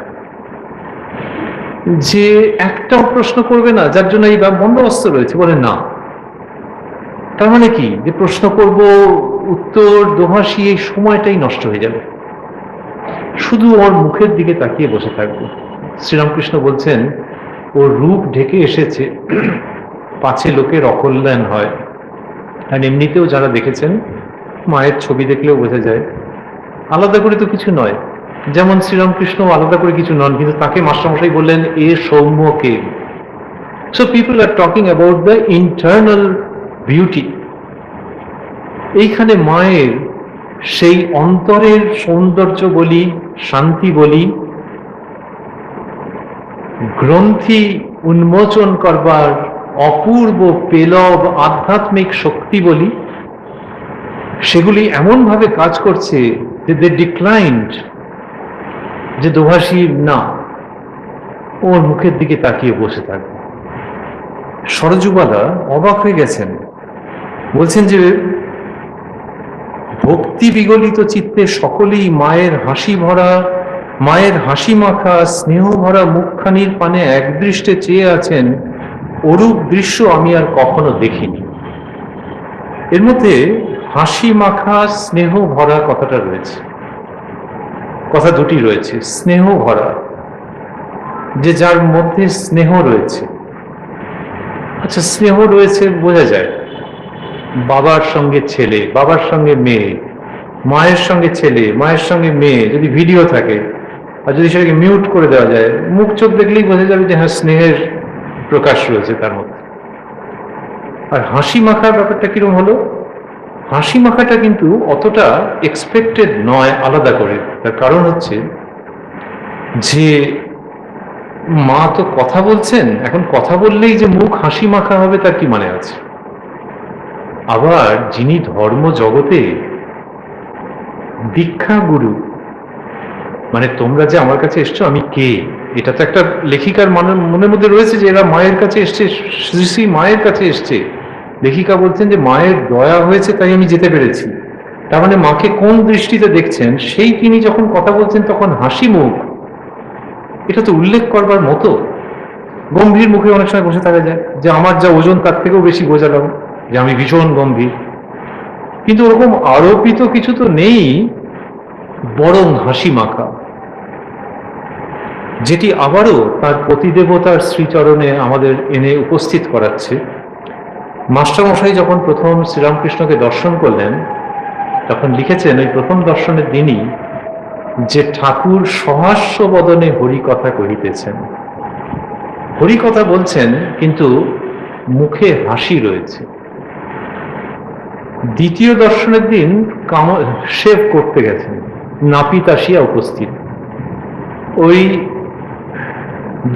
যে একটাও প্রশ্ন করবে না, যার জন্য এই বন্দোবস্ত রয়েছে, বলে না। তার মানে কি, যে প্রশ্ন করব, উত্তর দোভাষী, এই সময়টাই নষ্ট হয়ে যাবে, শুধু ওর মুখের দিকে তাকিয়ে বসে থাকবো। শ্রীরামকৃষ্ণ বলছেন, ওর রূপ ঢেকে এসেছে, পাছে লোকের অকল্যাণ হয়। আর এমনিতেও যারা দেখেছেন, মায়ের ছবি দেখলেও বোঝা যায় আলাদা করে তো কিছু নয়। যেমন শ্রীরামকৃষ্ণ আলাদা করে কিছু নন, কিন্তু তাকে মাস্টারমশাই বললেন এ সৌম্যকে। So people are talking about the internal beauty. এইখানে মায়ের সেই অন্তরের সৌন্দর্য বলি, শান্তি বলি, গ্রন্থি উন্মোচন করবার অপূর্ব পেলব আধ্যাত্মিক শক্তি বলি, সেগুলি এমন ভাবে কাজ করছে যে দে ডিক্লাইন্ড, যে দোভাষী না, ওর মুখের দিকে তাকিয়ে বসে থাকবে। সরযুবালা অবাক হয়ে গেছেন, বলছেন যে ভক্তি বিগলিত চিত্তে সকলেই মায়ের হাসি মাখা স্নেহ ভরা মুখখানির পানে একদৃষ্টে চেয়ে আছেন, ওরূপ দৃশ্য আমি আর কখনো দেখিনি। এর মধ্যে হাসি মাখা স্নেহ ভরা কথাটা রয়েছে, কথা দুটি রয়েছে। স্নেহ ভরা, যে যার মধ্যে স্নেহ রয়েছে। আচ্ছা, স্নেহ রয়েছে বোঝা যায়, বাবার সঙ্গে ছেলে, বাবার সঙ্গে মেয়ে, মায়ের সঙ্গে ছেলে, মায়ের সঙ্গে মেয়ে, যদি ভিডিও থাকে আর যদি সেটাকে মিউট করে দেওয়া যায়, মুখ চোখ দেখলেই বোঝা যাবে যে হ্যাঁ, স্নেহের প্রকাশ রয়েছে তার মধ্যে। আর হাসি মাখার ব্যাপারটা কিরকম হলো? হাসি মাখাটা কিন্তু অতটা এক্সপেক্টেড নয় আলাদা করে। তার কারণ হচ্ছে যে মা তো কথা বলছেন, এখন কথা বললেই যে মুখ হাসি মাখা হবে তার কি মানে আছে? আবার যিনি ধর্ম জগতে দীক্ষা গুরু, মানে তোমরা যে আমার কাছে এসছো আমি কে, এটা তো একটা লেখিকার মনের মধ্যে রয়েছে যে এরা মায়ের কাছে এসছে, শ্রী শ্রী মায়ের কাছে এসছে। লেখিকা বলছেন যে মায়ের দয়া হয়েছে তাই আমি যেতে পেরেছি। তার মানে মাকে কোন দৃষ্টিতে দেখছেন, সেই তিনি যখন কথা বলছেন তখন হাসি মুখ, এটা তো উল্লেখ করবার মতো। গম্ভীর মুখে অনেক সময় বসে থাকা যায়, যে আমার যা ওজন তার থেকেও বেশি বোঝালাম যে আমি ভীষণ গম্ভীর, কিন্তু ওরকম আরোপিত কিছু তো নেই, বরং হাসি মাখা, যেটি আবারও তার পতিদেবতার শ্রীচরণে আমাদের এনে উপস্থিত করাচ্ছে। মাস্টারমশাই যখন প্রথম শ্রীরামকৃষ্ণকে দর্শন করলেন তখন লিখেছেন ওই প্রথম দর্শনের দিনই যে ঠাকুর সহাস্য বদনে হরিকথা কহিতেছেন। হরিকথা বলছেন কিন্তু মুখে হাসি রয়েছে। দ্বিতীয় দর্শনের দিন শেভ করতে গেছেন, নাপিত আসিয়া উপস্থিত। ওই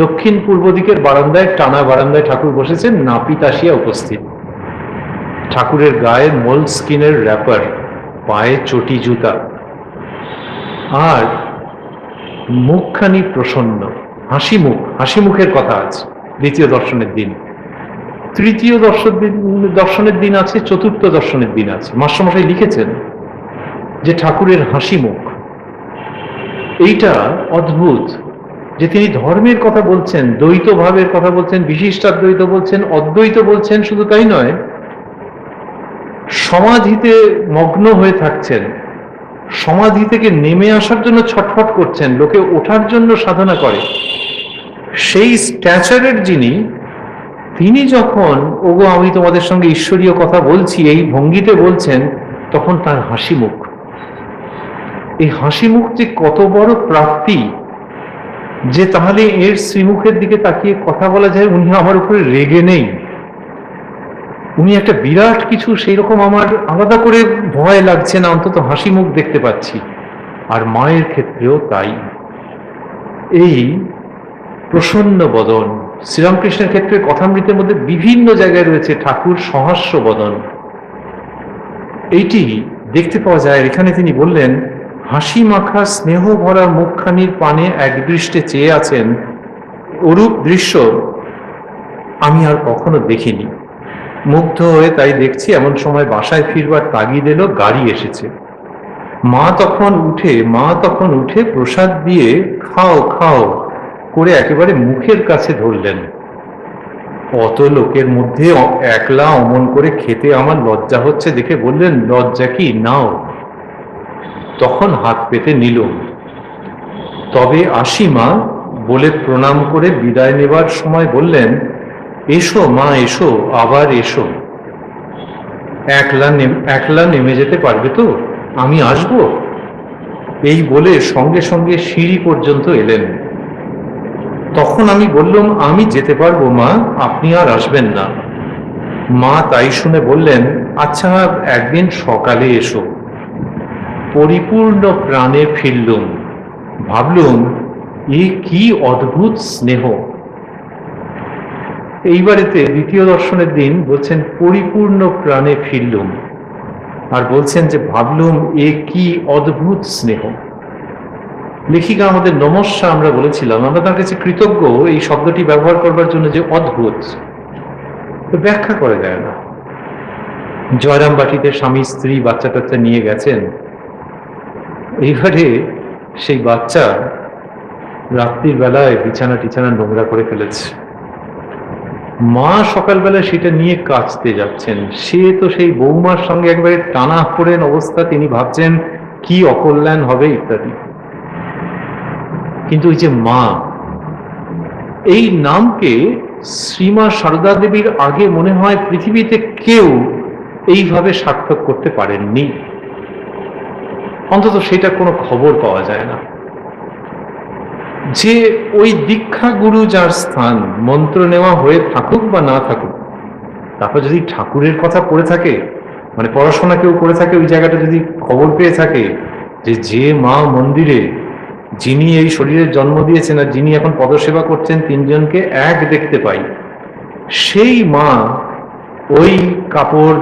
দক্ষিণ পূর্ব দিকের বারান্দায়, টানা বারান্দায় ঠাকুর বসেছেন, নাপিত আসিয়া উপস্থিত। ঠাকুরের গায়ে মোল স্কিনের র্যাপার, পায়ে চটি জুতা, আর মুখখানি প্রসন্ন, হাসি মুখ, হাসি মুখের কথা আছে দ্বিতীয় দর্শনের দিন। তৃতীয় দর্শনের দিন আছে, চতুর্থ দর্শনের দিন আছে। মাস্টারমশাই লিখেছেন যে ঠাকুরের হাসি মুখ এইটা অদ্ভুত, যে তিনি ধর্মের কথা বলছেন, দ্বৈত ভাবের কথা বলছেন, বিশিষ্টাদ্বৈত বলছেন, অদ্বৈত বলছেন, শুধু তাই নয়, সমাধিতে মগ্ন হয়ে থাকছেন, সমাধি থেকে নেমে আসার জন্য ছটফট করছেন, লোকে ওঠার জন্য সাধনা করে, সেই স্ট্যাচারের যিনি, তিনি যখন ওগো আমি তোমাদের সঙ্গে ঈশ্বরীয় কথা বলছি এই ভঙ্গিতে বলছেন, তখন তার হাসি মুখ। এই হাসি মুখ যে কত বড় প্রাপ্তি, যে তাহলে এর শ্রীমুখের দিকে তাকিয়ে কথা বলা যায় উনি আমার উপরে রেগে নেই, উনি একটা বিরাট কিছু, সেই রকম আমার আলাদা করে ভয় লাগছে না, অন্তত হাসি মুখ দেখতে পাচ্ছি। আর মায়ের ক্ষেত্রেও তাই, এই প্রসন্ন বদন। শ্রীরামকৃষ্ণের ক্ষেত্রে কথামৃতের মধ্যে বিভিন্ন জায়গায় রয়েছে ঠাকুর সহাস্য বদন, এইটি দেখতে পাওয়া যায়। এখানে তিনি বললেন হাসি মাখা স্নেহ ভরা মুখখানির পানে একদৃষ্টে চেয়ে আছেন, ওরূপ দৃশ্য আমি আর কখনো দেখিনি। মুগ্ধ হয়ে তাই দেখছি। এমন সময় বাসায় ফিরবার তাগিদ এলো, গাড়ি এসেছে। মা তখন উঠে প্রসাদ দিয়ে খাও খাও করে একেবারে মুখের কাছে ধরলেন। অত লোকের মধ্যে একলা অমন করে খেতে আমার লজ্জা হচ্ছে দেখে বললেন, লজ্জা কি, নাও। তখন হাত পেতে নিল। তবে আসি মা বলে প্রণাম করে বিদায় নেবার সময় বললেন, এসো মা এসো, আবার এসো। একলা নেমে যেতে পারবে তো, আমি আসব। এই বলে সঙ্গে সঙ্গে সিঁড়ি পর্যন্ত এলেন। তখন আমি বললাম, আমি যেতে পারবো মা, আপনি আর আসবেন না। মা তাই শুনে বললেন, আচ্ছা একদিন সকালে এসো। পরিপূর্ণ প্রাণে ফিরলুম, ভাবলুম এ কি অদ্ভুত স্নেহ। এইবারেতে দ্বিতীয় দর্শনের দিন বলছেন পরিপূর্ণ প্রাণে ফিরলুম, আর বলছেন যে ভাবলুম এ কি অদ্ভুত স্নেহ। লেখিকা আমাদের নমস্যা আমরা বলেছিলাম, আমরা তার কাছে কৃতজ্ঞ এই শব্দটি ব্যবহার করবার জন্য, যে অদ্ভুত ব্যাখ্যা করা যায় না। জয়রামবাটিতে স্বামী স্ত্রী বাচ্চা টাচ্চা নিয়ে গেছেন, এইবারে সেই বাচ্চা রাত্রির বেলায় বিছানা টিছানা নোংরা করে ফেলেছে। মা সকালবেলা সেটা নিয়ে কাচতে যাচ্ছেন, সে তো সেই বৌমার সঙ্গে একবারে টানা পড়েন অবস্থা, তিনি ভাবছেন কি অকল্যাণ হবে ইত্যাদি। কিন্তু ওই যে মা, এই নামকে শ্রীমা সারদা দেবীর আগে মনে হয় পৃথিবীতে কেউ এইভাবে সার্থক করতে পারেননি। অন্তত সেটা কোনো খবর পাওয়া যায় না। যে ওই দীক্ষা গুরু যার স্থান, মন্ত্র নেওয়া হয়ে থাকুক বা না থাকুক, তারপর যদি ঠাকুরের কথা পড়ে থাকে, মানে পড়াশোনা কেউ করে থাকে, ওই জায়গাটা যদি খবর পেয়ে থাকে যে মা মন্দিরে যিনি এই শরীরের জন্ম দিয়েছেন আর যিনি এখন পদসেবা করছেন, তিনজনকে এক দেখতে পাই, সেই মা ওই কাপড়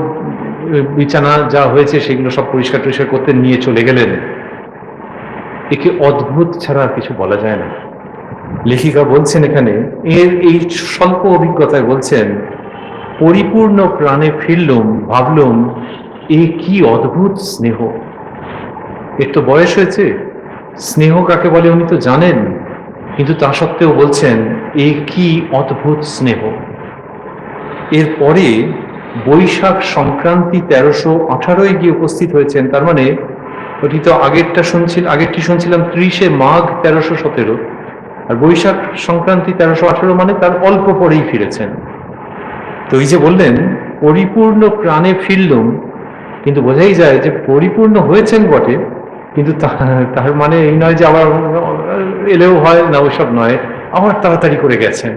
বিছানা যা হয়েছে সেগুলো সব পরিষ্কার টরিষ্কার করতে নিয়ে চলে গেলেন, একে অদ্ভুত ছাড়া আর কিছু বলা যায় না। লেখিকা বলছেন এখানে, এর এই স্বল্প অভিজ্ঞতায় বলছেন, পরিপূর্ণ প্রাণে ফিরলুম, ভাবলুম এ কি অদ্ভুত স্নেহ। এর তো বয়স হয়েছে, স্নেহ কাকে বলে উনি তো জানেন, কিন্তু তা সত্ত্বেও বলছেন এ কি অদ্ভুত স্নেহ। এরপরে বৈশাখ সংক্রান্তি 1318 গিয়ে উপস্থিত হয়েছেন। তার মানে ওটি তো আগেরটি শুনছিলাম 30শে মাঘ 1317, আর বৈশাখ সংক্রান্তি 1318, মানে তার অল্প পরেই ফিরেছেন। তো এই যে বললেন পরিপূর্ণ প্রাণে ফিরলুম, কিন্তু বোঝাই যায় যে পরিপূর্ণ হয়েছেন বটে, কিন্তু তার মানে এই নয় যে আবার এলেও হয় না, ওইসব নয়, আবার তাড়াতাড়ি করে গেছেন।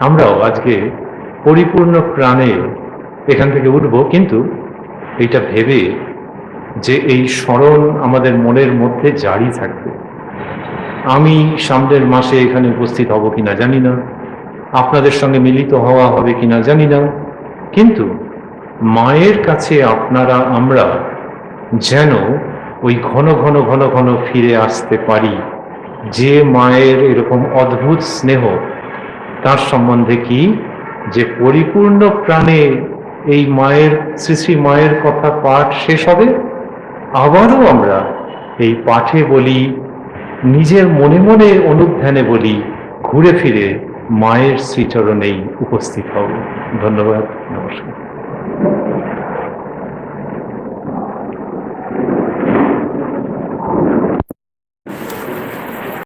আমরাও আজকে পরিপূর্ণ প্রাণে এখান থেকে উঠব, কিন্তু এইটা ভেবে যে এই স্মরণ আমাদের মনের মধ্যে জারি থাকবে। আমি সামনের মাসে এখানে উপস্থিত হব কিনা জানি না, আপনাদের সঙ্গে মিলিত হওয়া হবে কিনা জানি না, কিন্তু মায়ের কাছে আপনারা আমরা যেন ওই ঘন ঘন ঘন ঘন ফিরে আসতে পারি। যে মায়ের এরকম অদ্ভুত স্নেহ, তার সম্বন্ধে কি, যে পরিপূর্ণ প্রাণে এই মায়ের, শ্রী শ্রী মায়ের কথা পাঠ শেষ হবে, আবারও আমরা এই পাঠে বলি, নিজের মনে মনে অনুধ্যানে বলি, ঘুরে ফিরে মায়ের শ্রীচরণেই উপস্থিত হব। ধন্যবাদ, নমস্কার।